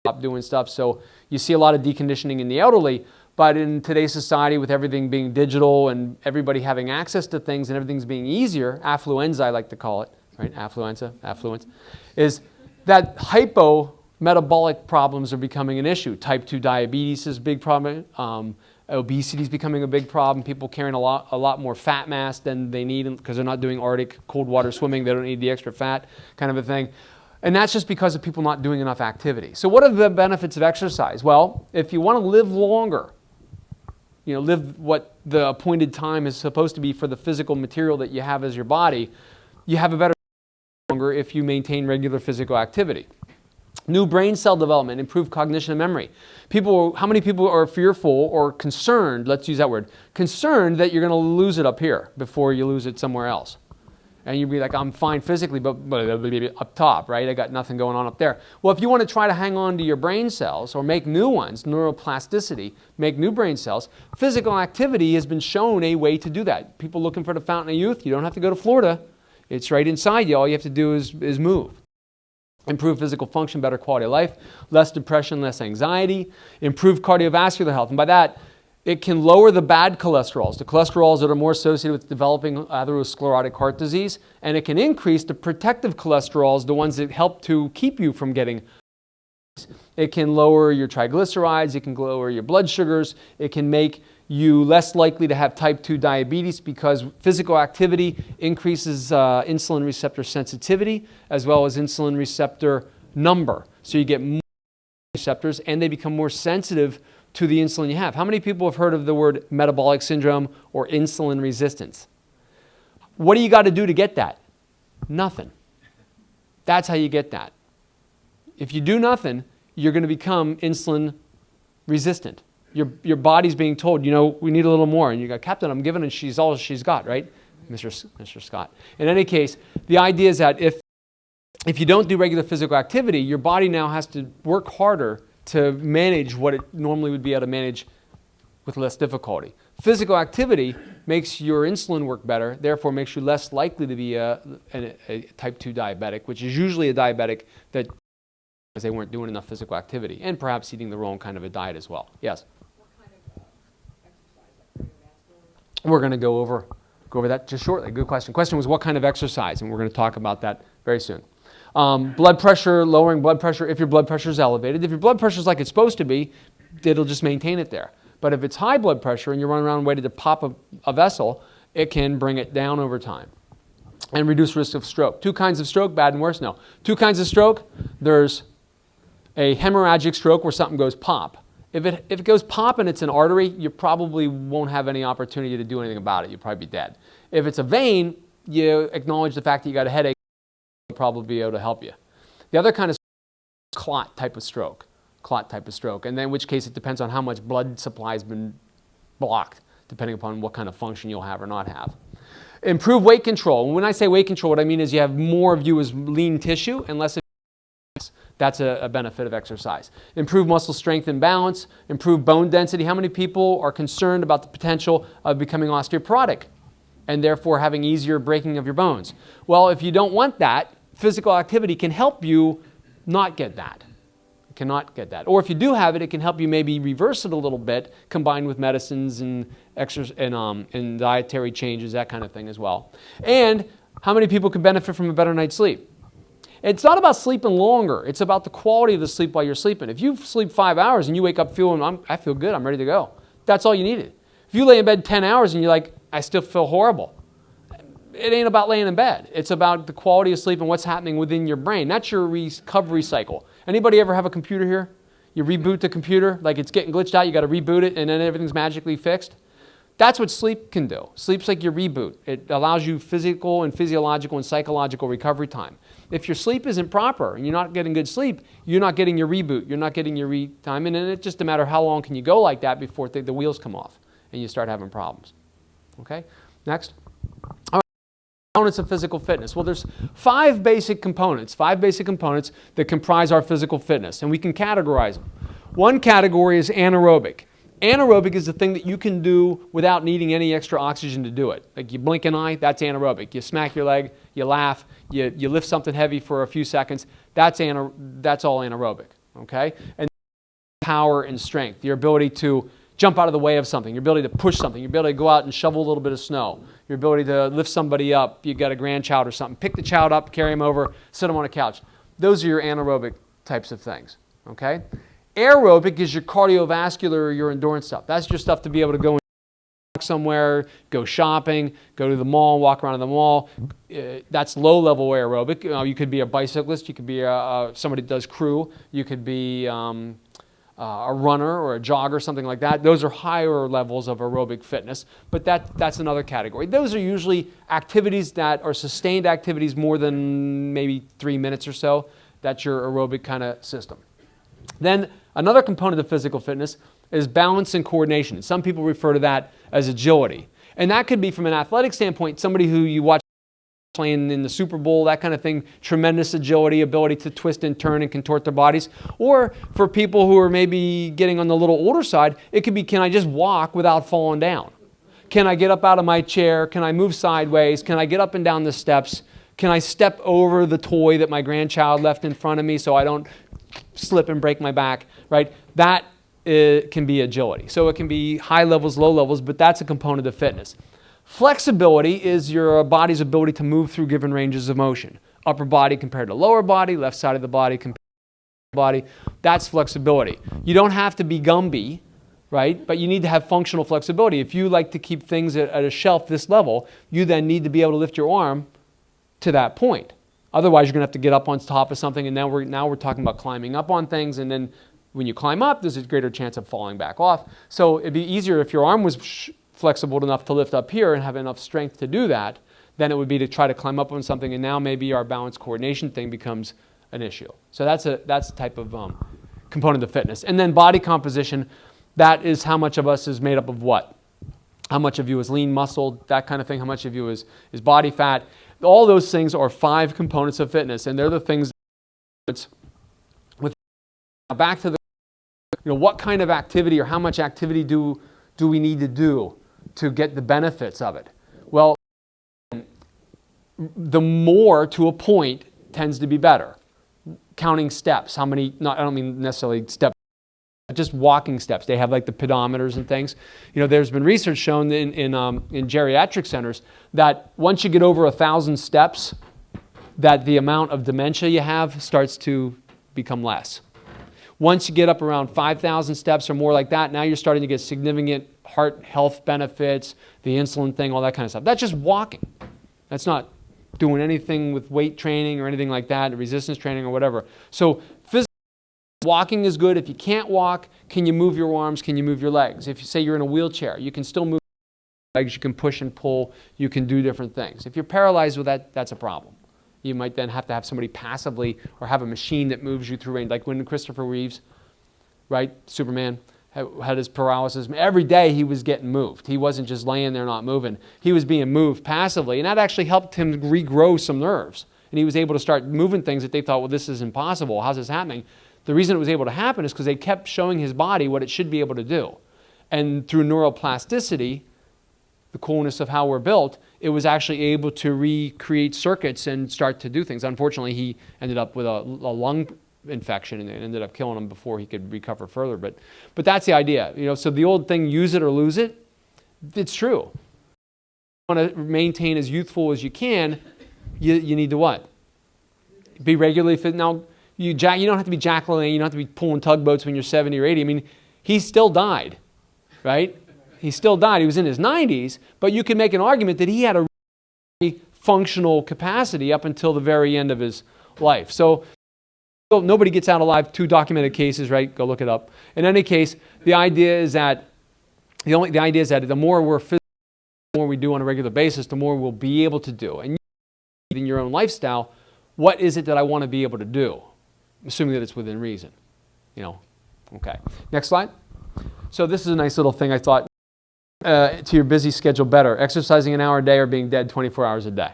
stop doing stuff. So you see a lot of deconditioning in the elderly. But in today's society, with everything being digital and everybody having access to things and everything's being easier, affluenza, I like to call it, right? Affluence, is that hypo-metabolic problems are becoming an issue. Type 2 diabetes is a big problem. Obesity is becoming a big problem. People carrying a lot more fat mass than they need because they're not doing Arctic cold water swimming. They don't need the extra fat, kind of a thing. And that's just because of people not doing enough activity. So what are the benefits of exercise? Well, if you want to live longer, live what the appointed time is supposed to be for the physical material that you have as your body, you have a better longer if you maintain regular physical activity. New brain cell development, improved cognition and memory. How many people are fearful or concerned, let's use that word, concerned that you're going to lose it up here before you lose it somewhere else? And you'd be like, I'm fine physically, but up top, right? I got nothing going on up there. Well, if you want to try to hang on to your brain cells or make new ones, neuroplasticity, make new brain cells, physical activity has been shown a way to do that. People looking for the fountain of youth, you don't have to go to Florida. It's right inside you. All you have to do is move. Improve physical function, better quality of life, less depression, less anxiety, improve cardiovascular health. And by that, it can lower the bad cholesterols, the cholesterols that are more associated with developing atherosclerotic heart disease, and it can increase the protective cholesterols, the ones that help to keep you from getting. It can lower your triglycerides, it can lower your blood sugars, it can make you less likely to have type 2 diabetes because physical activity increases insulin receptor sensitivity as well as insulin receptor number. So you get more receptors and they become more sensitive to the insulin you have. How many people have heard of the word metabolic syndrome or insulin resistance? What do you got to do to get that? Nothing. That's how you get that. If you do nothing, you're going to become insulin resistant. Your body's being told, we need a little more. And you go, Captain, I'm giving, and she's all she's got, right? Mr. Scott. In any case, the idea is that if you don't do regular physical activity, your body now has to work harder to manage what it normally would be able to manage with less difficulty. Physical activity makes your insulin work better, therefore makes you less likely to be a type 2 diabetic, which is usually a diabetic that because they weren't doing enough physical activity and perhaps eating the wrong kind of a diet as well. Yes? What kind of exercise? We're going to go over that just shortly. Good question. Question was what kind of exercise, and we're going to talk about that very soon. Blood pressure, lowering blood pressure if your blood pressure is elevated. If your blood pressure is like it's supposed to be, it'll just maintain it there. But if it's high blood pressure and you're running around waiting to pop a vessel, it can bring it down over time and reduce risk of stroke. Two kinds of stroke, bad and worse? No. Two kinds of stroke, there's a hemorrhagic stroke where something goes pop. If it goes pop and it's an artery, you probably won't have any opportunity to do anything about it. You'll probably be dead. If it's a vein, you acknowledge the fact that you got a headache, will probably be able to help you. The other kind of clot type of stroke, and then in which case it depends on how much blood supply has been blocked, depending upon what kind of function you'll have or not have. Improve weight control. And when I say weight control, what I mean is you have more of you as lean tissue and less of that's a benefit of exercise. Improve muscle strength and balance, improve bone density. How many people are concerned about the potential of becoming osteoporotic and therefore having easier breaking of your bones? Well, if you don't want that, physical activity can help you not get that. You cannot get that. Or if you do have it, it can help you maybe reverse it a little bit, combined with medicines and and dietary changes, that kind of thing as well. And how many people can benefit from a better night's sleep? It's not about sleeping longer. It's about the quality of the sleep while you're sleeping. If you sleep 5 hours and you wake up feeling, I feel good, I'm ready to go, that's all you needed. If you lay in bed 10 hours and you're like, I still feel horrible, it ain't about laying in bed. It's about the quality of sleep and what's happening within your brain. That's your recovery cycle. Anybody ever have a computer here? You reboot the computer, like it's getting glitched out, you got to reboot it, and then everything's magically fixed. That's what sleep can do. Sleep's like your reboot. It allows you physical and physiological and psychological recovery time. If your sleep isn't proper and you're not getting good sleep, you're not getting your reboot. You're not getting your time. And then it's just a matter of how long can you go like that before the wheels come off and you start having problems. Okay? Next. All right. Components of physical fitness. Well, there's five basic components that comprise our physical fitness, and we can categorize them. One category is anaerobic. Anaerobic is the thing that you can do without needing any extra oxygen to do it. Like you blink an eye, that's anaerobic. You smack your leg, you laugh, you lift something heavy for a few seconds, that's all anaerobic, okay? And power and strength, your ability to jump out of the way of something, your ability to push something, your ability to go out and shovel a little bit of snow, your ability to lift somebody up, you got a grandchild or something, pick the child up, carry him over, sit him on a couch. Those are your anaerobic types of things, okay? Aerobic is your cardiovascular or your endurance stuff. That's your stuff to be able to go somewhere, go shopping, go to the mall, walk around in the mall. That's low-level aerobic. You could be a bicyclist. You could be somebody that does crew. You could be a runner or a jogger, something like that. Those are higher levels of aerobic fitness, but that's another category. Those are usually activities that are sustained activities more than maybe 3 minutes or so. That's your aerobic kind of system. Then another component of physical fitness is balance and coordination. Some people refer to that as agility. And that could be from an athletic standpoint, somebody who you watch playing in the Super Bowl, that kind of thing, tremendous agility, ability to twist and turn and contort their bodies. Or for people who are maybe getting on the little older side, it could be, can I just walk without falling down? Can I get up out of my chair? Can I move sideways? Can I get up and down the steps? Can I step over the toy that my grandchild left in front of me so I don't slip and break my back, right? That can be agility. So it can be high levels, low levels, but that's a component of fitness. Flexibility is your body's ability to move through given ranges of motion. Upper body compared to lower body, left side of the body compared to the body. That's flexibility. You don't have to be Gumby, right? But you need to have functional flexibility. If you like to keep things at a shelf this level, you then need to be able to lift your arm to that point. Otherwise, you're going to have to get up on top of something, and now we're talking about climbing up on things, and then when you climb up, there's a greater chance of falling back off. So it'd be easier if your arm was flexible enough to lift up here and have enough strength to do that, than it would be to try to climb up on something, and now maybe our balance coordination thing becomes an issue. So that's a type of component of fitness. And then body composition, that is how much of us is made up of what? How much of you is lean muscle, that kind of thing, how much of you is body fat. All those things are 5 components of fitness, and they're the things with. Now back to the, what kind of activity or how much activity do we need to do to get the benefits of it? Well, the more to a point tends to be better. Counting steps, how many, I don't mean necessarily steps, just walking steps. They have like the pedometers and things. There's been research shown in geriatric centers that once you get over 1,000 steps, that the amount of dementia you have starts to become less. Once you get up around 5,000 steps or more like that, now you're starting to get significant heart health benefits, the insulin thing, all that kind of stuff. That's just walking. That's not doing anything with weight training or anything like that, resistance training or whatever. So walking is good. If you can't walk, can you move your arms? Can you move your legs? If you say you're in a wheelchair, you can still move your legs. You can push and pull. You can do different things. If you're paralyzed with that, that's a problem. You might then have to have somebody passively or have a machine that moves you through range. Like when Christopher Reeves, right, Superman, had his paralysis. Every day he was getting moved. He wasn't just laying there not moving. He was being moved passively, and that actually helped him regrow some nerves. And he was able to start moving things that they thought, well, this is impossible. How's this happening? The reason it was able to happen is because they kept showing his body what it should be able to do. And through neuroplasticity, the coolness of how we're built, it was actually able to recreate circuits and start to do things. Unfortunately, he ended up with a lung infection and it ended up killing him before he could recover further. But that's the idea. So the old thing, use it or lose it, it's true. If you want to maintain as youthful as you can, you need to what? Be regularly fit. Now, you don't have to be Jack LaLanne, you don't have to be pulling tugboats when you're 70 or 80. I mean, he still died, right? He still died. He was in his 90s, but you can make an argument that he had a really functional capacity up until the very end of his life. So nobody gets out alive. 2 documented cases, right? Go look it up. In any case, the idea is that the more we're physical, the more we do on a regular basis, the more we'll be able to do. And in your own lifestyle, what is it that I want to be able to do? Assuming that it's within reason. Okay. Next slide. So this is a nice little thing I thought to your busy schedule better. Exercising an hour a day or being dead 24 hours a day.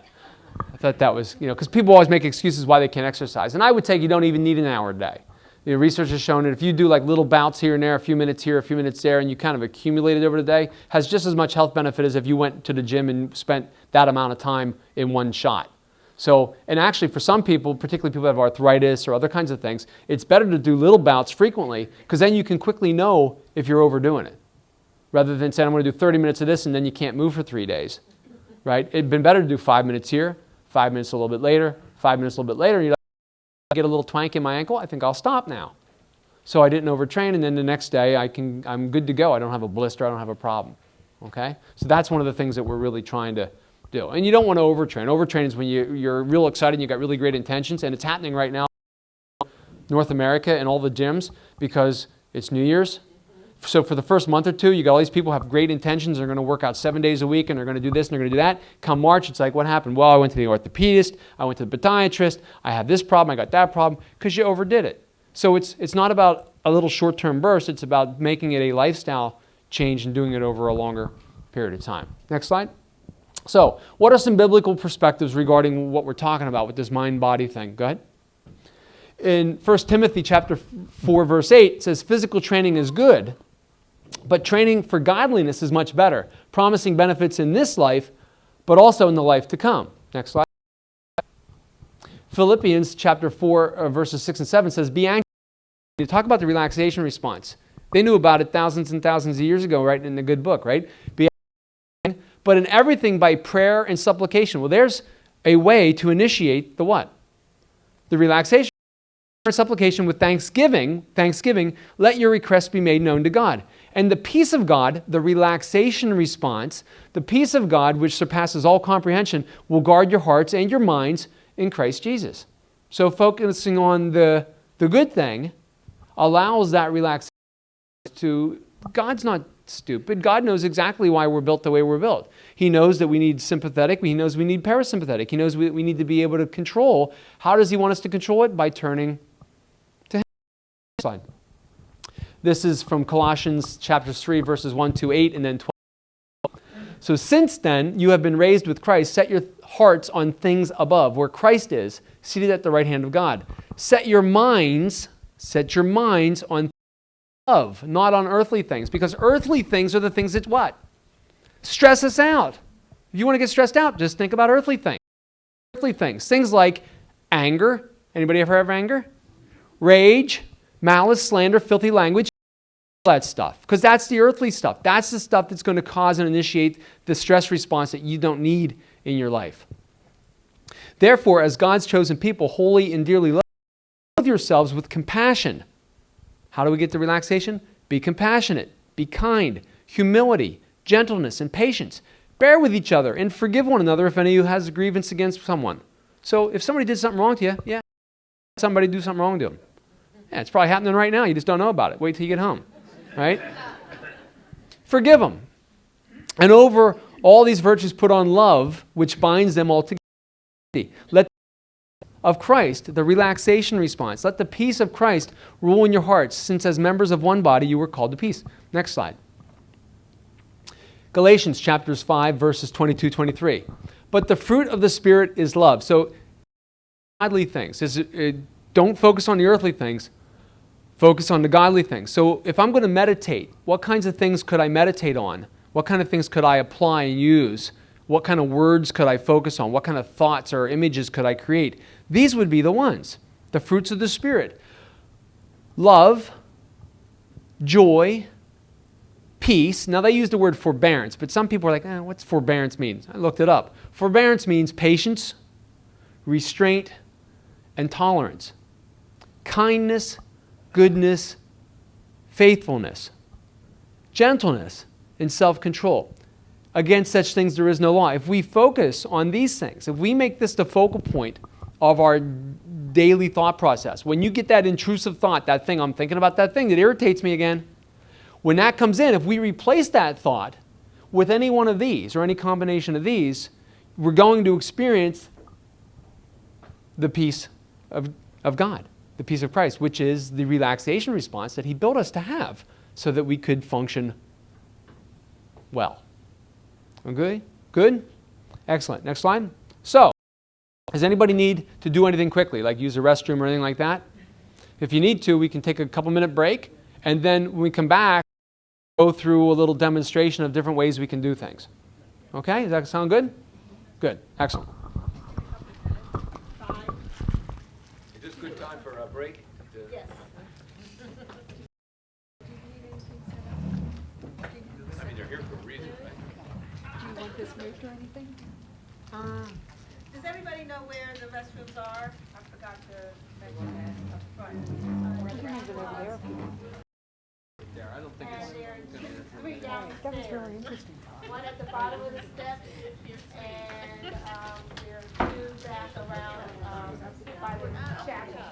I thought that was, because people always make excuses why they can't exercise. And I would say you don't even need an hour a day. Research has shown that if you do like little bouts here and there, a few minutes here, a few minutes there, and you kind of accumulate it over the day, has just as much health benefit as if you went to the gym and spent that amount of time in one shot. So, and actually for some people, particularly people who have arthritis or other kinds of things, it's better to do little bouts frequently because then you can quickly know if you're overdoing it. Rather than saying, I'm going to do 30 minutes of this and then you can't move for 3 days. Right? It'd been better to do 5 minutes here, 5 minutes a little bit later, 5 minutes a little bit later, and you're like, I get a little twank in my ankle, I think I'll stop now. So I didn't overtrain, and then the next day I'm good to go. I don't have a blister, I don't have a problem. Okay? So that's one of the things that we're really trying to do. And you don't want to overtrain. Overtrain is when you're real excited and you've got really great intentions, and it's happening right now in North America and all the gyms because it's New Year's. So for the first month or two, you got all these people who have great intentions. They're going to work out 7 days a week, and they're going to do this, and they're going to do that. Come March, it's like, what happened? Well, I went to the orthopedist. I went to the podiatrist. I have this problem. I got that problem because you overdid it. So it's not about a little short-term burst. It's about making it a lifestyle change and doing it over a longer period of time. Next slide. So what are some biblical perspectives regarding what we're talking about with this mind-body thing? Go ahead. In 1 Timothy chapter 4, verse 8, it says, physical training is good, but training for godliness is much better, promising benefits in this life, but also in the life to come. Next slide. Philippians chapter 4, verses 6 and 7 says, be anxious. You talk about the relaxation response. They knew about it thousands and thousands of years ago, right, in the good book, right? Be anxious, but in everything by prayer and supplication. Well, there's a way to initiate the what? The relaxation. Supplication with thanksgiving, let your requests be made known to God. And the peace of God, the relaxation response, the peace of God, which surpasses all comprehension, will guard your hearts and your minds in Christ Jesus. So focusing on the good thing allows that relaxation to, God's not stupid. God knows exactly why we're built the way we're built. He knows that we need sympathetic. He knows we need parasympathetic. He knows we need to be able to control. How does he want us to control it? By turning to him. Slide. This is from Colossians chapter 3, verses 1 to 8, and then 12. So since then, you have been raised with Christ. Set your hearts on things above, where Christ is, seated at the right hand of God. Set your minds on above, not on earthly things, because earthly things are the things that what? Stress us out. If you want to get stressed out, just think about earthly things. Earthly things. Things like anger. Anybody ever have anger? Rage, malice, slander, filthy language. All that stuff. Because that's the earthly stuff. That's the stuff that's going to cause and initiate the stress response that you don't need in your life. Therefore, as God's chosen people, holy and dearly loved, clothe yourselves with compassion. How do we get the relaxation? Be compassionate. Be kind. Humility. Gentleness and patience. Bear with each other and forgive one another if any of you has a grievance against someone. So if somebody did something wrong to you, somebody do something wrong to them. Yeah, it's probably happening right now. You just don't know about it. Wait till you get home. Right? Forgive them. And over all these virtues put on love, which binds them all together. Let of Christ, the relaxation response. Let the peace of Christ rule in your hearts, since as members of one body you were called to peace. Next slide. Galatians chapters 5, verses 22, 23. But the fruit of the Spirit is love. So, godly things. Don't focus on the earthly things. Focus on the godly things. So if I'm going to meditate, what kinds of things could I meditate on? What kind of things could I apply and use? What kind of words could I focus on? What kind of thoughts or images could I create? These would be the ones. The fruits of the Spirit. Love, joy, peace. Now they use the word forbearance, but some people are like, what's forbearance mean? I looked it up. Forbearance means patience, restraint, and tolerance. Kindness, goodness, faithfulness, gentleness, and self-control. Against such things there is no law. If we focus on these things, if we make this the focal point of our daily thought process, when you get that intrusive thought, that thing, I'm thinking about that thing that irritates me again, when that comes in, if we replace that thought with any one of these or any combination of these, we're going to experience the peace of God, the peace of Christ, which is the relaxation response that He built us to have so that we could function well. Okay? Good? Excellent. Next slide. So, does anybody need to do anything quickly, like use a restroom or anything like that? If you need to, we can take a couple-minute break, and then when we come back, go through a little demonstration of different ways we can do things. Okay? Does that sound good? Good. Excellent. Is this a good time for a break? Yes. I mean, they're here for a reason, right? Do you want this moved or anything? Does everybody know where the restrooms are? I forgot to mention that up front. There, I don't think And there's three downstairs. That was really interesting. One at the bottom of the steps, and there are two back around by the chapel.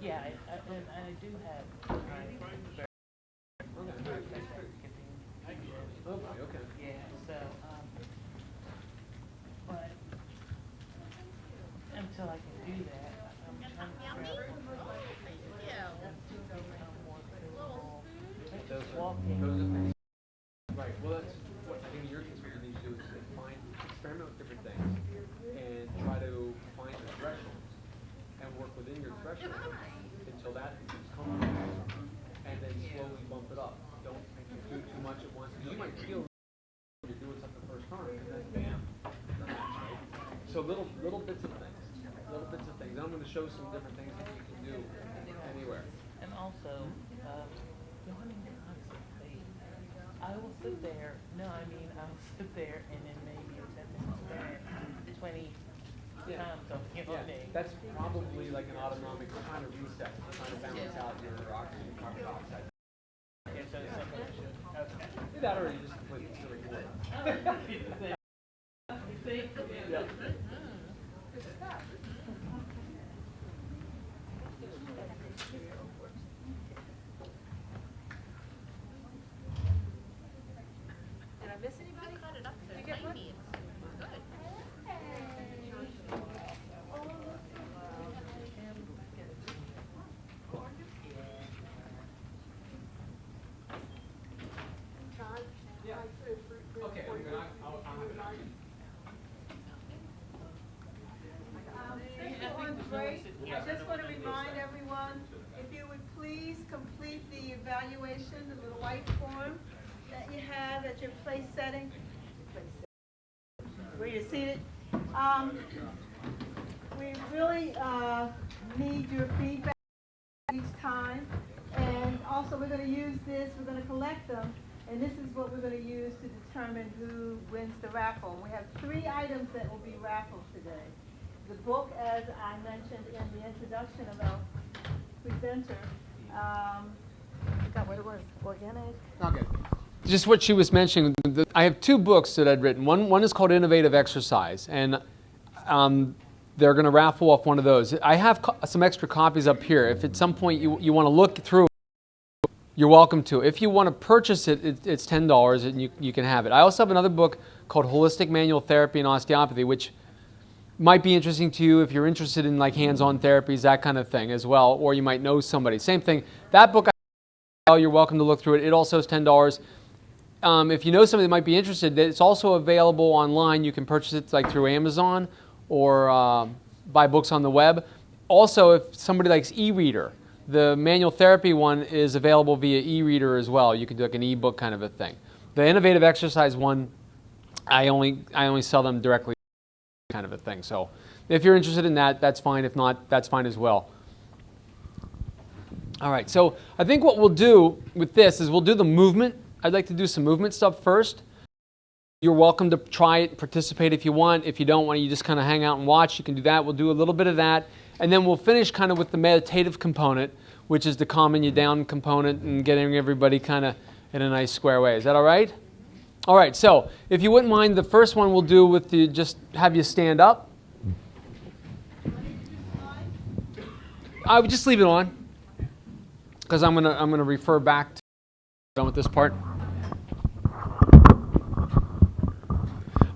Yeah, and I do have. Okay. Yeah, so, but until I can do that, I'm trying to grab walking. Right. Well, that's what I think in your case what you need to do is experiment with different things and try to find the thresholds and work within your threshold until that becomes comfortable, and then slowly bump it up. Don't do too much at once. You might feel you're doing something the first time, and then bam. So little bits of things, And I'm going to show some different things that you can do anywhere. And also, yawning constantly. I will sit there, I'll sit there and then maybe a 10-minute span, 20 times of yawning. That's probably like an autonomic trying to reset, trying to balance out your oxygen and carbon dioxide. Yeah, so it's something I should, okay. Do that or you just completely silly board. Yeah. Did I miss anybody? Did you get one? Okay, I'll have it. On break, I just want to remind everyone, if you would please complete the evaluation, the little white form that you have at your place setting. Where you're seated. We really need your feedback each time. And also we're going to use this, we're going to collect them, and this is what we're going to use to determine who wins the raffle. We have 3 items that will be raffled today. The book, as I mentioned in the introduction of our presenter, I forgot what it was, organic? Okay. Just what she was mentioning, I have 2 books that I'd written. One is called Innovative Exercise, and they're going to raffle off one of those. I have some extra copies up here. If at some point you want to look through, you're welcome to. If you want to purchase it, it's $10 and you can have it. I also have another book called Holistic Manual Therapy and Osteopathy, which might be interesting to you if you're interested in like hands-on therapies, that kind of thing as well, or you might know somebody. Same thing. That book, you're welcome to look through it. It also is $10. If you know somebody that might be interested, it's also available online. You can purchase it like through Amazon or buy books on the web. Also, if somebody likes e-reader, the manual therapy one is available via e-reader as well. You can do like an e-book kind of a thing. The Innovative Exercise one I only sell them directly, kind of a thing. So if you're interested in that, that's fine. If not, that's fine as well. All right, so I think what we'll do with this is we'll do the movement. I'd like to do some movement stuff first. You're welcome to try it, participate if you want. If you don't want, you just kind of hang out and watch. You can do that. We'll do a little bit of that. And then we'll finish kind of with the meditative component, which is the calming you down component and getting everybody kind of in a nice square way. Is that all right? All right, so if you wouldn't mind, the first one we'll do with the, just have you stand up. I would just leave it on because I'm gonna refer back to done with this part.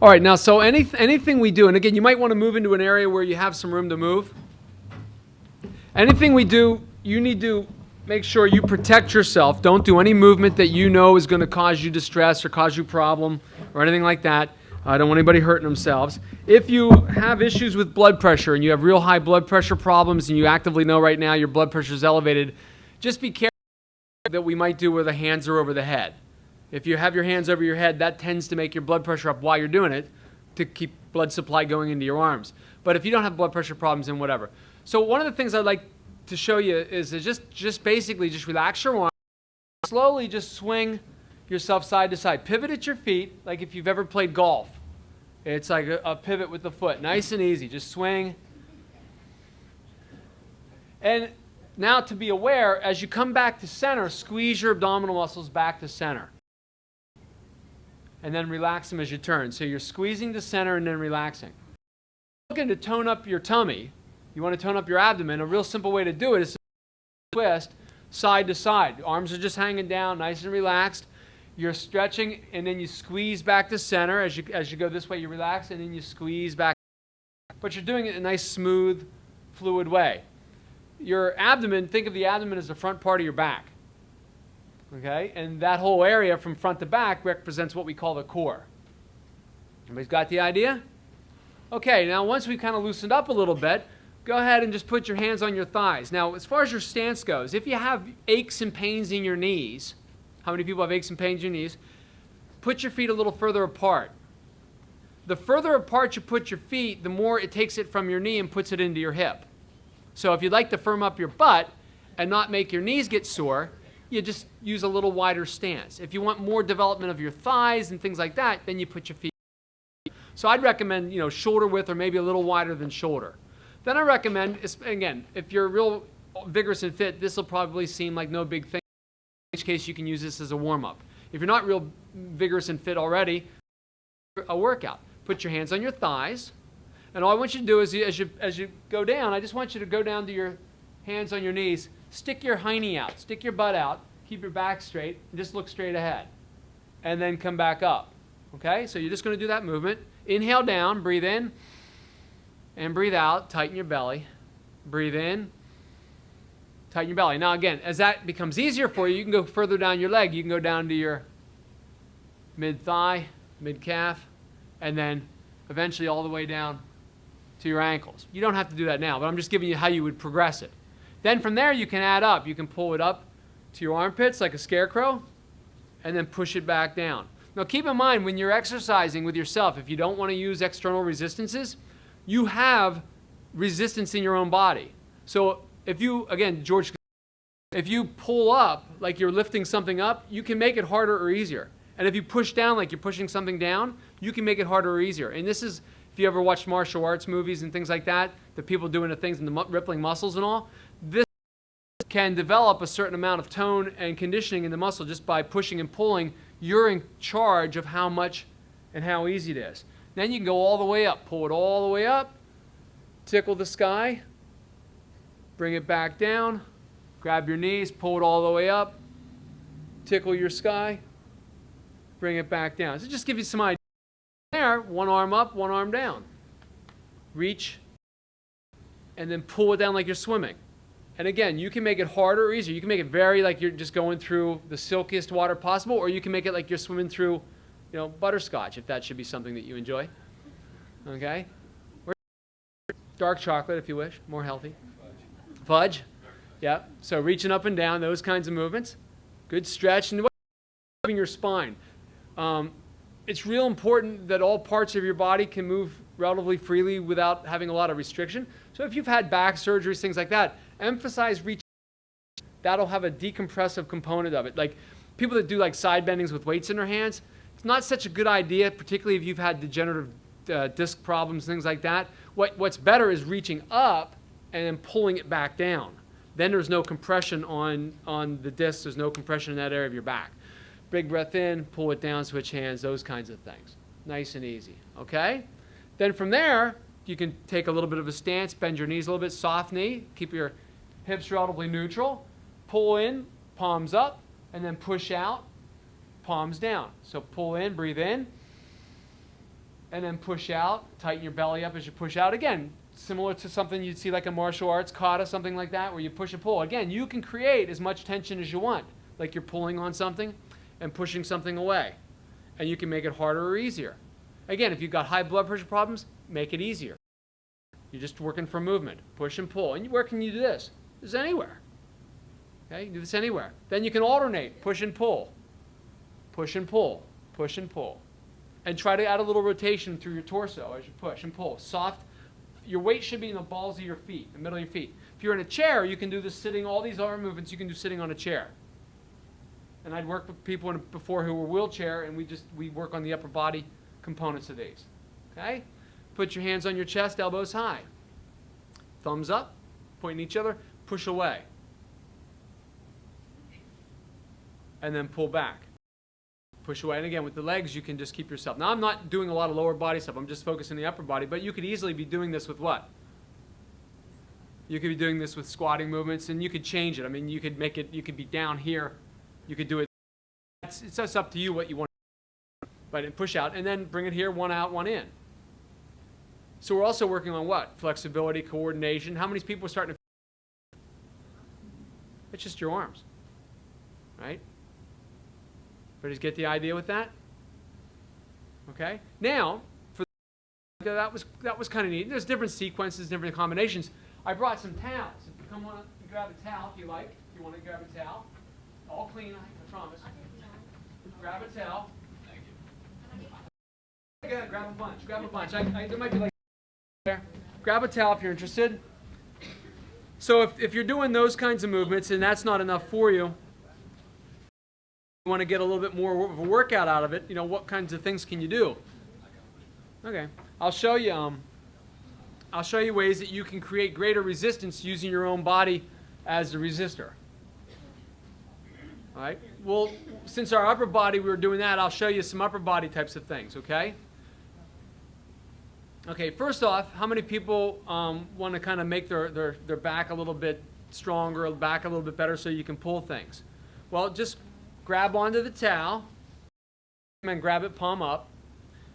All right, now so anything we do, and again, you might want to move into an area where you have some room to move. Anything we do, you need to make sure you protect yourself. Don't do any movement that you know is going to cause you distress or cause you problem or anything like that. I don't want anybody hurting themselves. If you have issues with blood pressure and you have real high blood pressure problems and you actively know right now your blood pressure is elevated, just be careful that we might do where the hands are over the head. If you have your hands over your head, that tends to make your blood pressure up while you're doing it to keep blood supply going into your arms. But if you don't have blood pressure problems, then whatever. So one of the things I'd like to show you is to just basically just relax your arm. Slowly just swing yourself side to side. Pivot at your feet like if you've ever played golf. It's like a pivot with the foot. Nice and easy. Just swing. And now to be aware, as you come back to center, squeeze your abdominal muscles back to center. And then relax them as you turn. So you're squeezing to center and then relaxing. Looking to tone up your tummy. You want to tone up your abdomen. A real simple way to do it is to twist side to side. Arms are just hanging down, nice and relaxed. You're stretching, and then you squeeze back to center. As you go this way, you relax, and then you squeeze back. But you're doing it in a nice, smooth, fluid way. Your abdomen, think of the abdomen as the front part of your back. Okay? And that whole area from front to back represents what we call the core. Everybody's got the idea? Okay, now once we've kind of loosened up a little bit, go ahead and just put your hands on your thighs. Now, as far as your stance goes, if you have aches and pains in your knees, how many people have aches and pains in your knees? Put your feet a little further apart. The further apart you put your feet, the more it takes it from your knee and puts it into your hip. So if you'd like to firm up your butt and not make your knees get sore, you just use a little wider stance. If you want more development of your thighs and things like that, then you put your feet. So I'd recommend, shoulder width or maybe a little wider than shoulder. Then I recommend, again, if you're real vigorous and fit, this will probably seem like no big thing. In which case, you can use this as a warm-up. If you're not real vigorous and fit already, a workout. Put your hands on your thighs. And all I want you to do is, as you go down, I just want you to go down to your hands on your knees. Stick your hiney out. Stick your butt out. Keep your back straight. And just look straight ahead. And then come back up. Okay? So you're just going to do that movement. Inhale down. Breathe in. And breathe out. Tighten your belly. Breathe in. Tighten your belly. Now again, as that becomes easier for you, you can go further down your leg. You can go down to your mid-thigh, mid-calf, and then eventually all the way down to your ankles. You don't have to do that now, but I'm just giving you how you would progress it. Then from there, you can add up. You can pull it up to your armpits like a scarecrow, and then push it back down. Now keep in mind, when you're exercising with yourself, if you don't want to use external resistances, you have resistance in your own body. So if you, again, George, if you pull up like you're lifting something up, you can make it harder or easier. And if you push down like you're pushing something down, you can make it harder or easier. And this is, if you ever watched martial arts movies and things like that, the people doing the things and the rippling muscles and all, this can develop a certain amount of tone and conditioning in the muscle just by pushing and pulling. You're in charge of how much and how easy it is. Then you can go all the way up. Pull it all the way up. Tickle the sky. Bring it back down. Grab your knees. Pull it all the way up. Tickle your sky. Bring it back down. So just give you some idea. There, one arm up, one arm down. Reach. And then pull it down like you're swimming. And again, you can make it harder or easier. You can make it very like you're just going through the silkiest water possible, or you can make it like you're swimming through butterscotch, if that should be something that you enjoy. Okay? Or dark chocolate, if you wish, more healthy. Fudge. Yeah. So reaching up and down, those kinds of movements. Good stretch. And your spine. it's real important that all parts of your body can move relatively freely without having a lot of restriction. So if you've had back surgeries, things like that, emphasize reaching. That'll have a decompressive component of it. Like people that do like side bendings with weights in their hands, it's not such a good idea, particularly if you've had degenerative disc problems, things like that. What's better is reaching up and then pulling it back down. Then there's no compression on the discs. There's no compression in that area of your back. Big breath in, pull it down, switch hands, those kinds of things. Nice and easy, okay? Then from there, you can take a little bit of a stance, bend your knees a little bit, soft knee, keep your hips relatively neutral, pull in, palms up, and then push out, palms down. So pull in, breathe in, and then push out, tighten your belly up as you push out. Again, similar to something you'd see like a martial arts kata, something like that, where you push and pull. Again, you can create as much tension as you want, like you're pulling on something and pushing something away. And you can make it harder or easier. Again, if you've got high blood pressure problems, make it easier. You're just working for movement, push and pull. And where can you do this? This is anywhere. Okay, you can do this anywhere. Then you can alternate, push and pull, push and pull, push and pull. And try to add a little rotation through your torso as you push and pull. Soft. Your weight should be in the balls of your feet, the middle of your feet. If you're in a chair, you can do this sitting, all these arm movements you can do sitting on a chair. And I'd worked with people before who were wheelchair, and we work on the upper body components of these. Okay? Put your hands on your chest, elbows high. Thumbs up, pointing each other, push away. And then pull back. Push away. And again, with the legs, you can just keep yourself. Now, I'm not doing a lot of lower body stuff. I'm just focusing on the upper body. But you could easily be doing this with what? You could be doing this with squatting movements, and you could change it. I mean, you could make it, you could be down here. You could do it. It's just up to you what you want. But push out, and then bring it here, one out, one in. So we're also working on what? Flexibility, coordination. How many people are starting to? It's just your arms, right? Everybody get the idea with that? Okay. Now, that was kind of neat. There's different sequences, different combinations. I brought some towels. If you come on, you grab a towel if you like. If you want to grab a towel, all clean, I promise. Grab a towel. Thank you. Okay, grab a bunch. Grab a bunch. There might be like there. Grab a towel if you're interested. So if you're doing those kinds of movements and that's not enough for you, you want to get a little bit more of a workout out of it, what kinds of things can you do? Okay, I'll show you ways that you can create greater resistance using your own body as a resistor. All right, well, since our upper body we were doing that, I'll show you some upper body types of things, okay? Okay, first off, how many people want to kind of make their back a little bit stronger, back a little bit better so you can pull things? Well, just grab onto the towel and grab it palm up.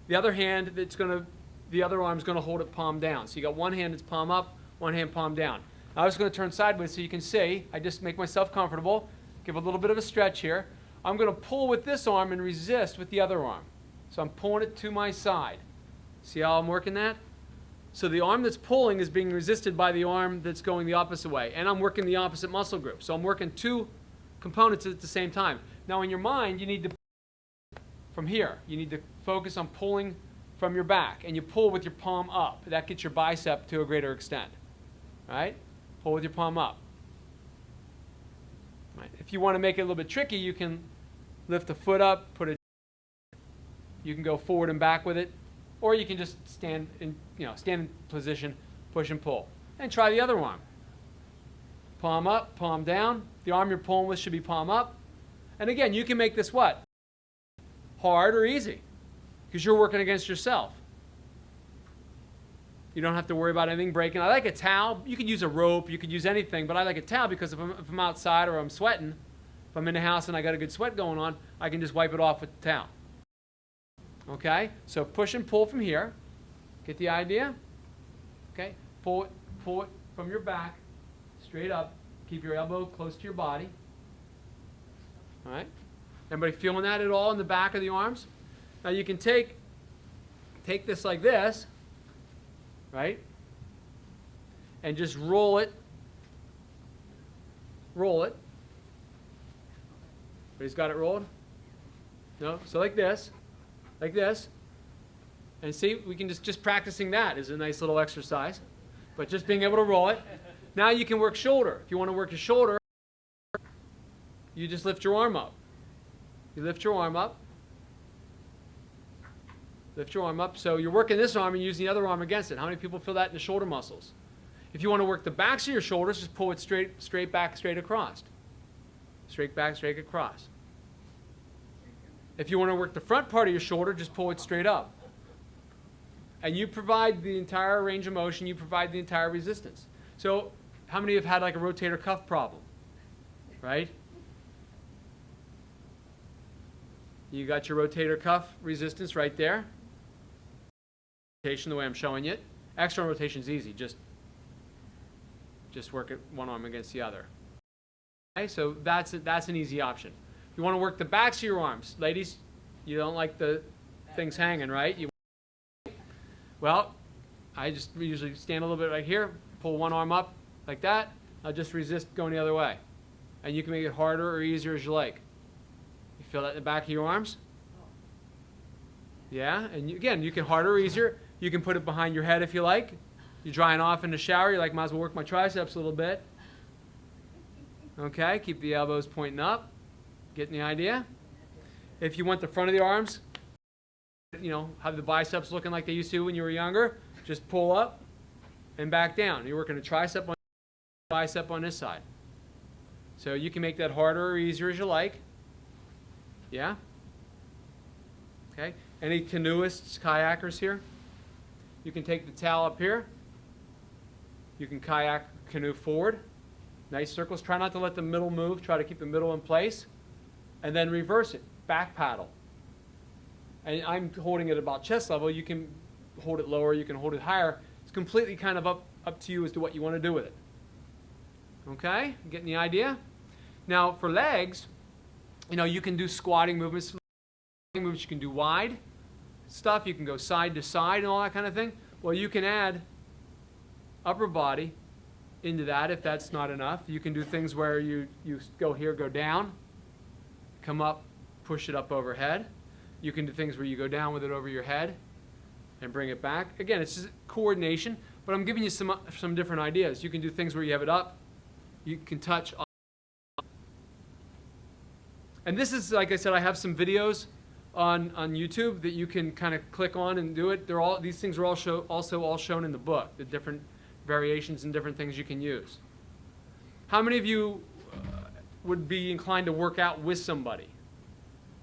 The other hand, the other arm's going to hold it palm down. So you got one hand that's palm up, one hand palm down. Now, I was going to turn sideways so you can see. I just make myself comfortable, give a little bit of a stretch here. I'm going to pull with this arm and resist with the other arm. So I'm pulling it to my side. See how I'm working that? So the arm that's pulling is being resisted by the arm that's going the opposite way. And I'm working the opposite muscle group. So I'm working two components at the same time. Now in your mind, you need to, from here, you need to focus on pulling from your back. And you pull with your palm up. That gets your bicep to a greater extent. All right? Pull with your palm up. All right. If you want to make it a little bit tricky, you can lift the foot up, you can go forward and back with it. Or you can just stand in position, push and pull. And try the other arm. Palm up, palm down. The arm you're pulling with should be palm up. And again, you can make this what? Hard or easy. Because you're working against yourself. You don't have to worry about anything breaking. I like a towel. You could use a rope. You could use anything. But I like a towel because if I'm outside or I'm sweating, if I'm in the house and I got a good sweat going on, I can just wipe it off with the towel. Okay? So push and pull from here. Get the idea? Okay? Pull it from your back, straight up. Keep your elbow close to your body. All right? Everybody feeling that at all in the back of the arms? Now you can take this like this, right? And just roll it. Roll it. Everybody's got it rolled? No? So like this. like this. And see, we can just practicing that is a nice little exercise. But just being able to roll it. Now you can work shoulder. If you want to work your shoulder, you just lift your arm up. You lift your arm up. Lift your arm up. So you're working this arm and using the other arm against it. How many people feel that in the shoulder muscles? If you want to work the backs of your shoulders, just pull it straight back, straight across. Straight back, straight across. If you want to work the front part of your shoulder, just pull it straight up. And you provide the entire range of motion, you provide the entire resistance. So how many have had like a rotator cuff problem? Right? You got your rotator cuff resistance right there. Rotation the way I'm showing it. External rotation is easy. Just work it one arm against the other. Okay, so that's an easy option. You want to work the backs of your arms. Ladies, you don't like the things hanging, right? Well, I just usually stand a little bit right here, pull one arm up like that. I'll just resist going the other way. And you can make it harder or easier as you like. You feel that in the back of your arms? Yeah, and again, you can harder or easier. You can put it behind your head if you like. You're drying off in the shower, you're like, might as well work my triceps a little bit. Okay, keep the elbows pointing up. Getting the idea? If you want the front of the arms, have the biceps looking like they used to when you were younger, just pull up and back down. You're working a tricep on bicep on this side. So you can make that harder or easier as you like. Yeah? Okay. Any canoeists, kayakers here? You can take the towel up here. You can kayak canoe forward. Nice circles. Try not to let the middle move. Try to keep the middle in place. And then reverse it. Back paddle. And I'm holding it about chest level. You can hold it lower. You can hold it higher. It's completely kind of up to you as to what you want to do with it. Okay? Getting the idea? Now, for legs, you can do squatting movements. You can do wide stuff. You can go side to side and all that kind of thing. Well, you can add upper body into that if that's not enough. You can do things where you go here, go down, come up, push it up overhead. You can do things where you go down with it over your head and bring it back. Again, it's just coordination, but I'm giving you some different ideas. You can do things where you have it up. You can touch. And this is, like I said, I have some videos on YouTube that you can kind of click on and do it. These things are also all shown in the book, the different variations and different things you can use. How many of you would be inclined to work out with somebody?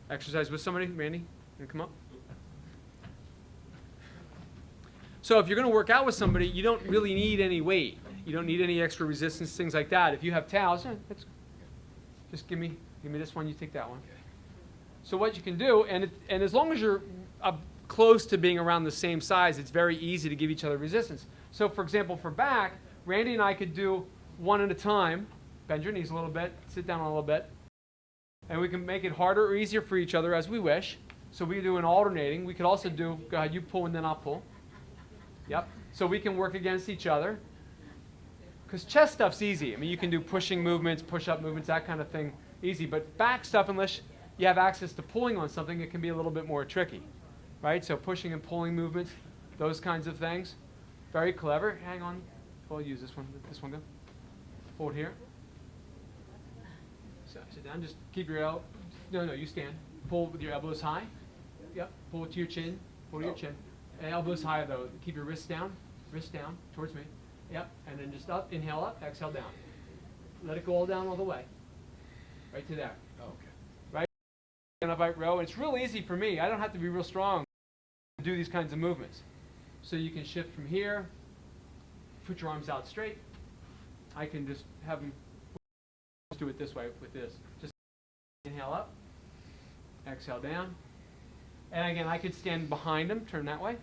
Exercise with somebody? Randy, you come up? So if you're going to work out with somebody, you don't really need any weight. You don't need any extra resistance, things like that. If you have towels, just give me this one, you take that one. So what you can do, and as long as you're close to being around the same size, it's very easy to give each other resistance. So for example, for back, Randy and I could do one at a time. Bend your knees a little bit, sit down a little bit. And we can make it harder or easier for each other as we wish. So we do an alternating. We could also do, go ahead, you pull and then I'll pull. Yep. So we can work against each other. Because chest stuff's easy. I mean, you can do pushing movements, push-up movements, that kind of thing, easy. But back stuff, unless you have access to pulling on something, it can be a little bit more tricky. Right? So pushing and pulling movements, those kinds of things. Very clever. Hang on. We'll use this one. This one go. Hold here. So sit down. Just keep your elbow. No, you stand. Pull with your elbows high. Yep. Pull it to your chin. Pull to your chin. And elbows high though. Keep your wrists down. Wrist down towards me. Yep. And then just up. Inhale up. Exhale down. Let it go all down all the way. Right to there. Okay. Right. And upright row. And it's real easy for me. I don't have to be real strong to do these kinds of movements. So you can shift from here. Put your arms out straight. I can just have them do it this way with this. Just inhale up. Exhale down. And again, I could stand behind them, turn that way.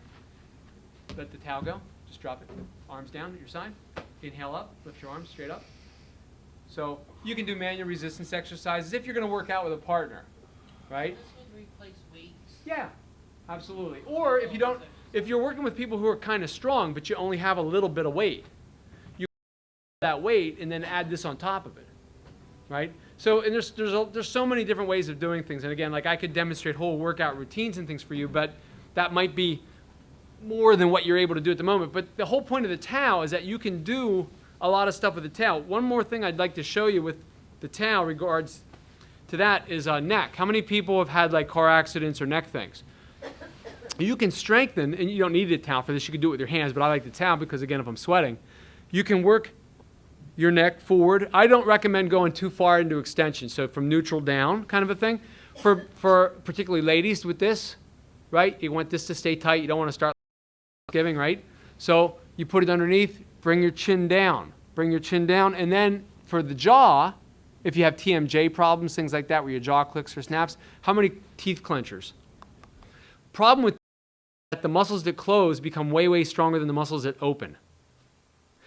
Let the towel go. Just drop it. Arms down at your side. Inhale up. Lift your arms straight up. So you can do manual resistance exercises if you're going to work out with a partner, right? This would replace weights. Yeah, absolutely. Or if you're working with people who are kind of strong, but you only have a little bit of weight, you that weight and then add this on top of it, right? So, and there's so many different ways of doing things. And again, like I could demonstrate whole workout routines and things for you, but that might be more than what you're able to do at the moment. But the whole point of the towel is that you can do a lot of stuff with the towel. One more thing I'd like to show you with the towel regards to that is neck. How many people have had like car accidents or neck things? You can strengthen, and you don't need a towel for this, you can do it with your hands, but I like the towel because again, if I'm sweating, you can work your neck forward. I don't recommend going too far into extension, so from neutral down kind of a thing. For particularly ladies with this, right? You want this to stay tight, you don't want to start giving, right? So you put it underneath, bring your chin down, and then for the jaw, if you have TMJ problems, things like that, where your jaw clicks or snaps, how many teeth clenchers? Problem with that, the muscles that close become way, way stronger than the muscles that open.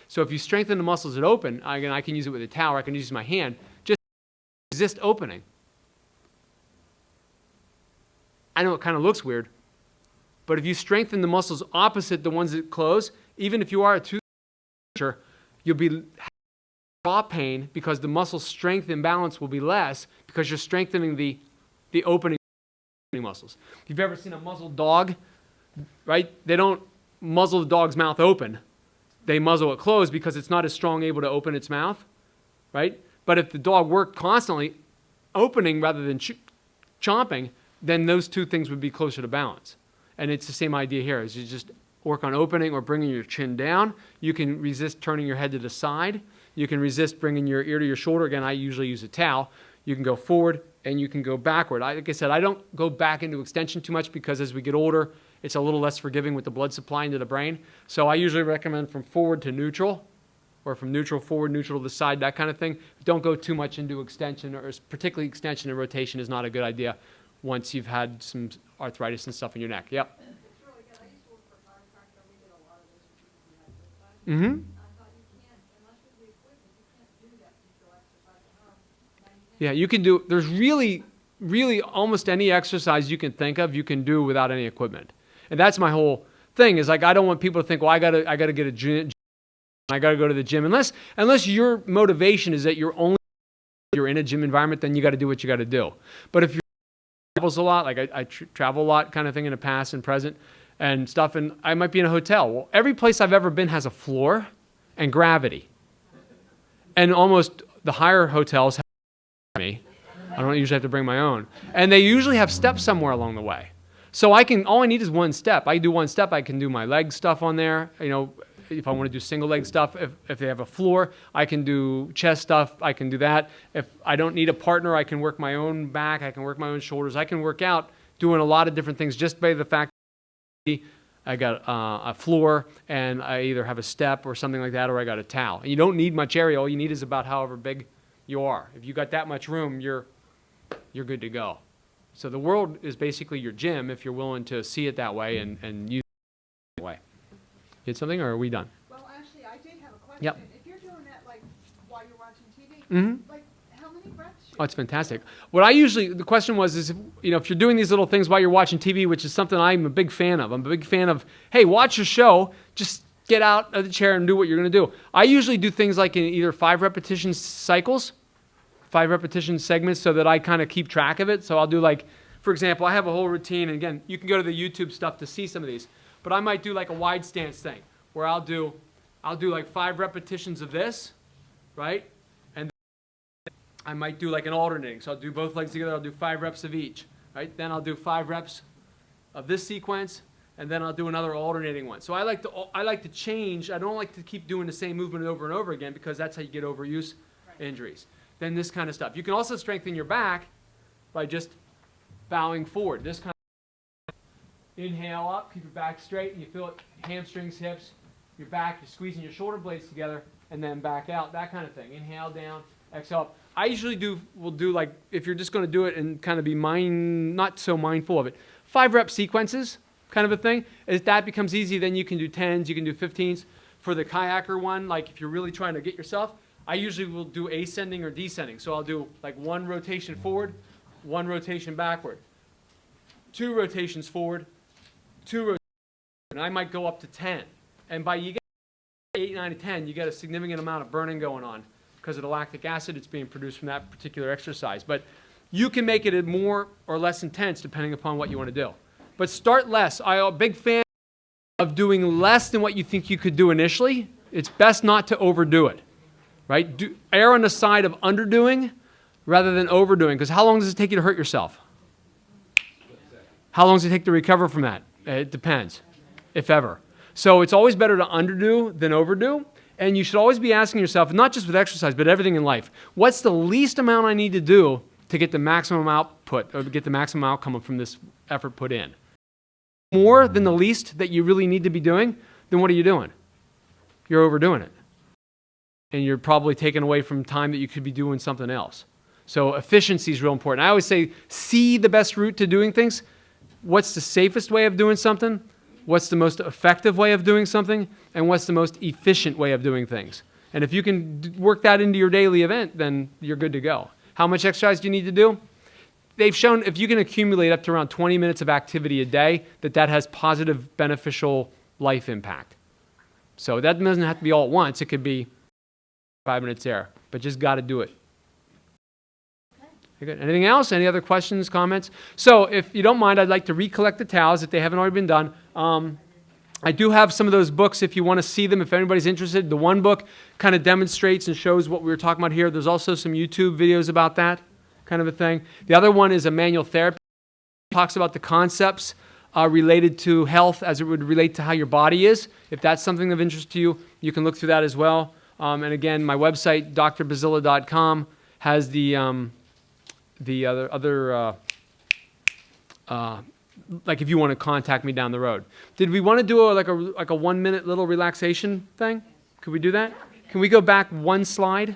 So if you strengthen the muscles that open, again, I can use it with a towel, or I can use my hand, just resist opening. I know it kind of looks weird, but if you strengthen the muscles opposite the ones that close, even if you are a tooth clencher, you'll be jaw pain because the muscle strength imbalance will be less because you're strengthening the opening muscles. If you've ever seen a muzzled dog, right? They don't muzzle the dog's mouth open. They muzzle it closed because it's not as strong able to open its mouth, right? But if the dog worked constantly opening rather than chomping, then those two things would be closer to balance. And it's the same idea here, is you just work on opening or bringing your chin down. You can resist turning your head to the side. You can resist bringing your ear to your shoulder. Again, I usually use a towel. You can go forward and you can go backward. Like I said, I don't go back into extension too much because as we get older, it's a little less forgiving with the blood supply into the brain. So I usually recommend from forward to neutral, or from neutral forward, neutral to the side, that kind of thing. Don't go too much into extension, or particularly extension and rotation is not a good idea once you've had some arthritis and stuff in your neck. Yep. It's really good. I used to work for a chiropractor. We did a lot of this with people who had this Mm-hmm. I thought you can't, unless with the equipment, you can't do that physical exercise at home. Now you can. Yeah, you can do, there's really almost any exercise you can think of, you can do without any equipment. And that's my whole thing, is like, I don't want people to think, well, I gotta get a gym, I gotta go to the gym. Unless your motivation is that you're in a gym environment, then you gotta do what you gotta do. But if you travels a lot, like I travel a lot kind of thing in the past and present and stuff, and I might be in a hotel. Well, every place I've ever been has a floor and gravity. And almost the higher hotels have me. I don't usually have to bring my own. And they usually have steps somewhere along the way. So all I need is one step. I do one step, I can do my leg stuff on there. You know, if I want to do single leg stuff, if they have a floor, I can do chest stuff, I can do that. If I don't need a partner, I can work my own back, I can work my own shoulders. I can work out doing a lot of different things just by the fact that I got a floor and I either have a step or something like that, or I got a towel. And you don't need much area. All you need is about however big you are. If you got that much room, you're good to go. So the world is basically your gym if you're willing to see it that way and use it that way. You had something, or are we done? Well, actually, I did have a question. Yep. If you're doing that, like, while you're watching TV, Mm-hmm. like, how many reps should Oh, it's fantastic. The question was, is if you're doing these little things while you're watching TV, which is something I'm a big fan of. I'm a big fan of, hey, watch your show, just get out of the chair and do what you're going to do. I usually do things like in either 5 repetition cycles, 5 repetition segments, so that I kind of keep track of it. So I'll do, like, for example, I have a whole routine, and again, you can go to the YouTube stuff to see some of these, but I might do like a wide stance thing where I'll do like 5 repetitions of this, right? And I might do like an alternating. So I'll do both legs together, I'll do 5 reps of each, right? Then I'll do 5 reps of this sequence, and then I'll do another alternating one. So I like to change. I don't like to keep doing the same movement over and over again because that's how you get overuse injuries. Then this kind of stuff. You can also strengthen your back by just bowing forward. This kind of inhale up, keep your back straight, and you feel it, hamstrings, hips, your back, you're squeezing your shoulder blades together, and then back out, that kind of thing. Inhale down, exhale up. I usually will do like, if you're just going to do it and kind of be not so mindful of it, 5 rep sequences kind of a thing. As that becomes easy, then you can do 10s, you can do 15s. For the kayaker one, like if you're really trying to get yourself, I usually will do ascending or descending. So I'll do like 1 rotation forward, 1 rotation backward, 2 rotations forward, 2 rotations, and I might go up to 10. And by you get 8, 9, and 10, you get a significant amount of burning going on because of the lactic acid that's being produced from that particular exercise. But you can make it more or less intense depending upon what you want to do. But start less. I'm a big fan of doing less than what you think you could do initially. It's best not to overdo it, right? Err on the side of underdoing rather than overdoing, because how long does it take you to hurt yourself? How long does it take to recover from that? It depends, if ever. So it's always better to underdo than overdo, and you should always be asking yourself, not just with exercise, but everything in life, what's the least amount I need to do to get the maximum output, or to get the maximum outcome from this effort put in? More than the least that you really need to be doing, then what are you doing? You're overdoing it. And you're probably taking away from time that you could be doing something else. So efficiency is real important. I always say, see the best route to doing things. What's the safest way of doing something? What's the most effective way of doing something? And what's the most efficient way of doing things? And if you can work that into your daily event, then you're good to go. How much exercise do you need to do? They've shown if you can accumulate up to around 20 minutes of activity a day, that has positive, beneficial life impact. So that doesn't have to be all at once. It could be 5 minutes there, but just got to do it. Okay. Good. Anything else? Any other questions, comments? So if you don't mind, I'd like to recollect the towels if they haven't already been done. I do have some of those books if you want to see them, if anybody's interested. The one book kind of demonstrates and shows what we were talking about here. There's also some YouTube videos about that kind of a thing. The other one is a manual therapy. It talks about the concepts related to health as it would relate to how your body is. If that's something of interest to you, you can look through that as well. And again, my website, drbazilla.com, has the other like if you want to contact me down the road. Did we want to do like a 1 minute little relaxation thing? Could we do that? Can we go back one slide? Can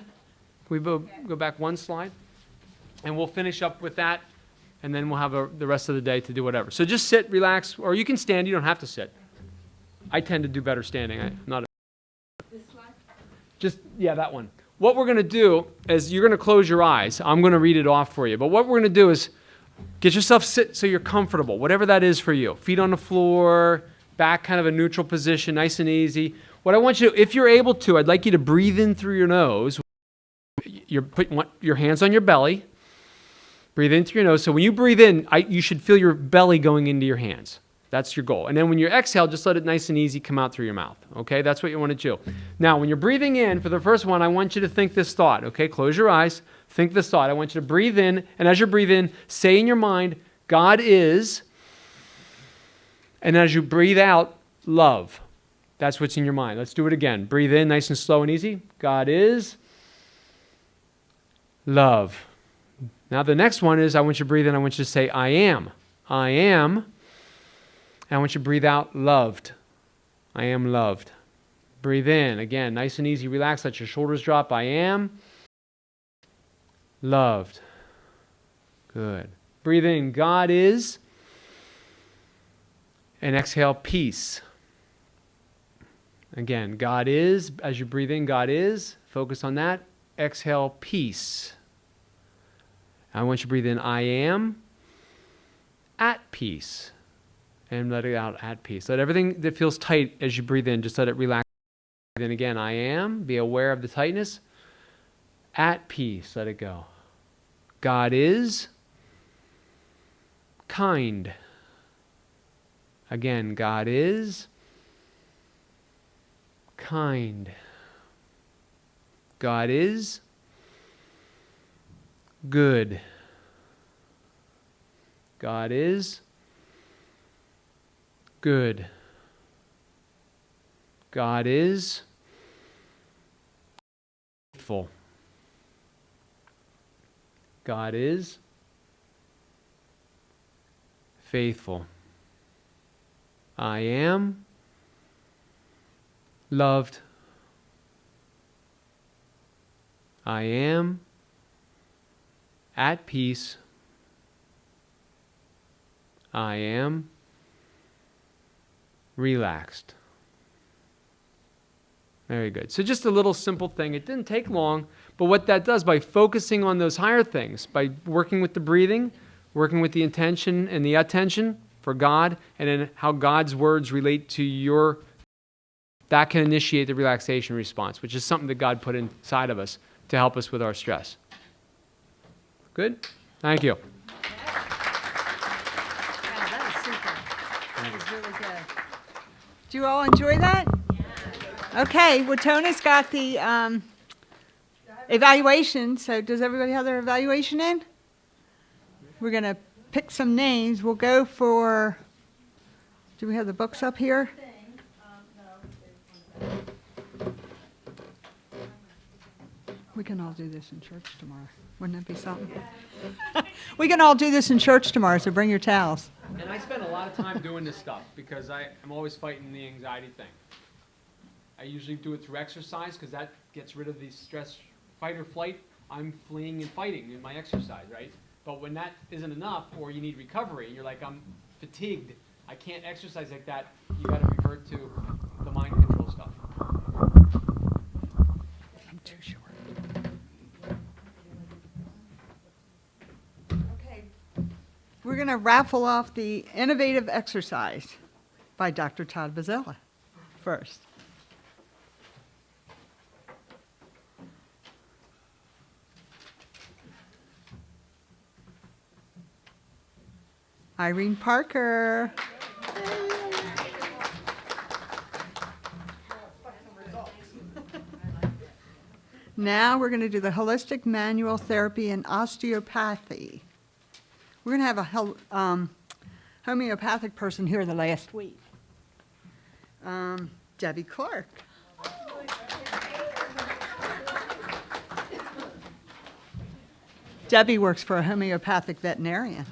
we go back one slide? And we'll finish up with that, and then we'll have the rest of the day to do whatever. So just sit, relax, or you can stand. You don't have to sit. I tend to do better standing. I'm not. This slide? Just, yeah, that one. What we're going to do is you're going to close your eyes. I'm going to read it off for you. But what we're going to do is get yourself sit so you're comfortable, whatever that is for you. Feet on the floor, back kind of a neutral position, nice and easy. What I want you to, if you're able to, I'd like you to breathe in through your nose. Put your hands on your belly. Breathe in through your nose. So when you breathe in, you should feel your belly going into your hands. That's your goal. And then when you exhale, just let it nice and easy come out through your mouth. Okay, that's what you want to do. Now, when you're breathing in, for the first one, I want you to think this thought. Okay, close your eyes. Think this thought. I want you to breathe in, and as you breathe in, say in your mind, God is, and as you breathe out, love. That's what's in your mind. Let's do it again. Breathe in, nice and slow and easy. God is love. Now the next one is, I want you to breathe in, I want you to say, I am. I am. And I want you to breathe out, loved. I am loved. Breathe in, again, nice and easy, relax, let your shoulders drop. I am loved. Good. Breathe in, God is. And exhale, peace. Again, God is. As you breathe in, God is. Focus on that. Exhale, peace. I want you to breathe in, I am at peace. And let it out at peace. Let everything that feels tight as you breathe in, just let it relax. Then again, I am. Be aware of the tightness. At peace. Let it go. God is kind. Again, God is kind. God is good. God is good. God is faithful. God is faithful. I am loved. I am at peace. I am relaxed. Very good. So just a little simple thing. It didn't take long, but what that does, by focusing on those higher things, by working with the breathing, working with the intention and the attention for God, and then how God's words relate to your, that can initiate the relaxation response, which is something that God put inside of us to help us with our stress. Good? Thank you. Wow, that was super. That was really good. Do you all enjoy that? Yeah. Okay, well, Tona's got the evaluation, so does everybody have their evaluation in? We're going to pick some names. We'll go for, do we have the books up here? We can all do this in church tomorrow. Wouldn't that be something? We can all do this in church tomorrow, so bring your towels. And I spend a lot of time doing this stuff because I'm always fighting the anxiety thing. I usually do it through exercise because that gets rid of the stress, fight or flight. I'm fleeing and fighting in my exercise, right? But when that isn't enough, or you need recovery, and you're like, I'm fatigued, I can't exercise like that, you got to revert to the mind control stuff. I'm too short. Okay, we're going to raffle off the Innovative Exercise by Dr. Todd Bazilla first. Irene Parker. Now we're going to do the holistic manual therapy and osteopathy. We're going to have a homeopathic person here the last week. Debbie Clark. Debbie works for a homeopathic veterinarian.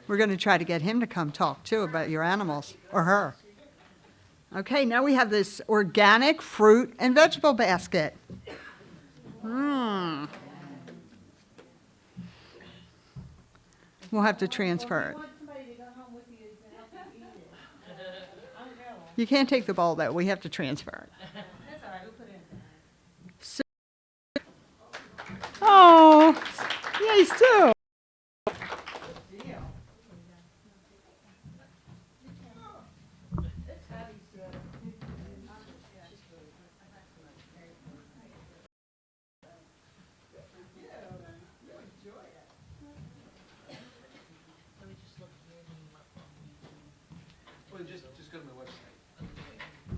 We're going to try to get him to come talk, too, about your animals, or her. Okay, now we have this organic fruit and vegetable basket. We'll have to transfer it. You can't take the bowl, though. We have to transfer it. That's all right, we'll put it in. So, oh, yay, Sue. Well, just go to my website.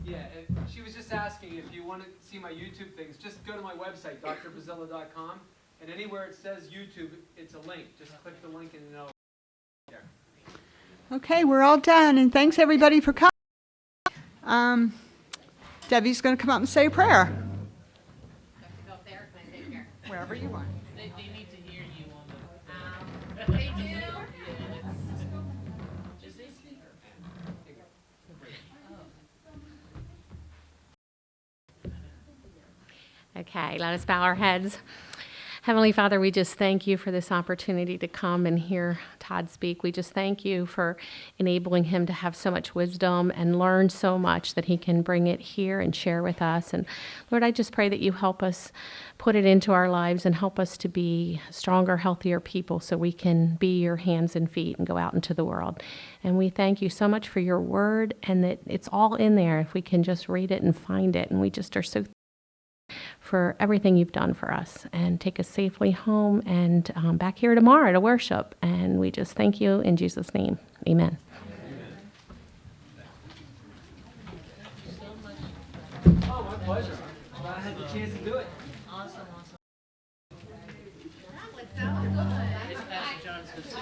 Yeah, she was just asking if you want to see my YouTube things, just go to my website, drbazilla.com, and anywhere it says YouTube, it's a link. Just click the link and it'll there. Okay, we're all done, and thanks everybody for coming. Debbie's going to come up and say a prayer. Do I have to go up there? Can I say here? Wherever you want. They need to hear you on the. They do? Just say speaker. Okay, let us bow our heads. Heavenly Father, we just thank you for this opportunity to come and hear Todd speak. We just thank you for enabling him to have so much wisdom and learn so much that he can bring it here and share with us. And Lord, I just pray that you help us put it into our lives and help us to be stronger, healthier people so we can be your hands and feet and go out into the world. And we thank you so much for your word and that it's all in there if we can just read it and find it. And we just are so for everything you've done for us, and take us safely home and back here tomorrow to worship. And we just thank you in Jesus' name. Amen. Oh, my pleasure. Glad I had the chance to do it. Awesome, awesome. It's Pastor John's sister.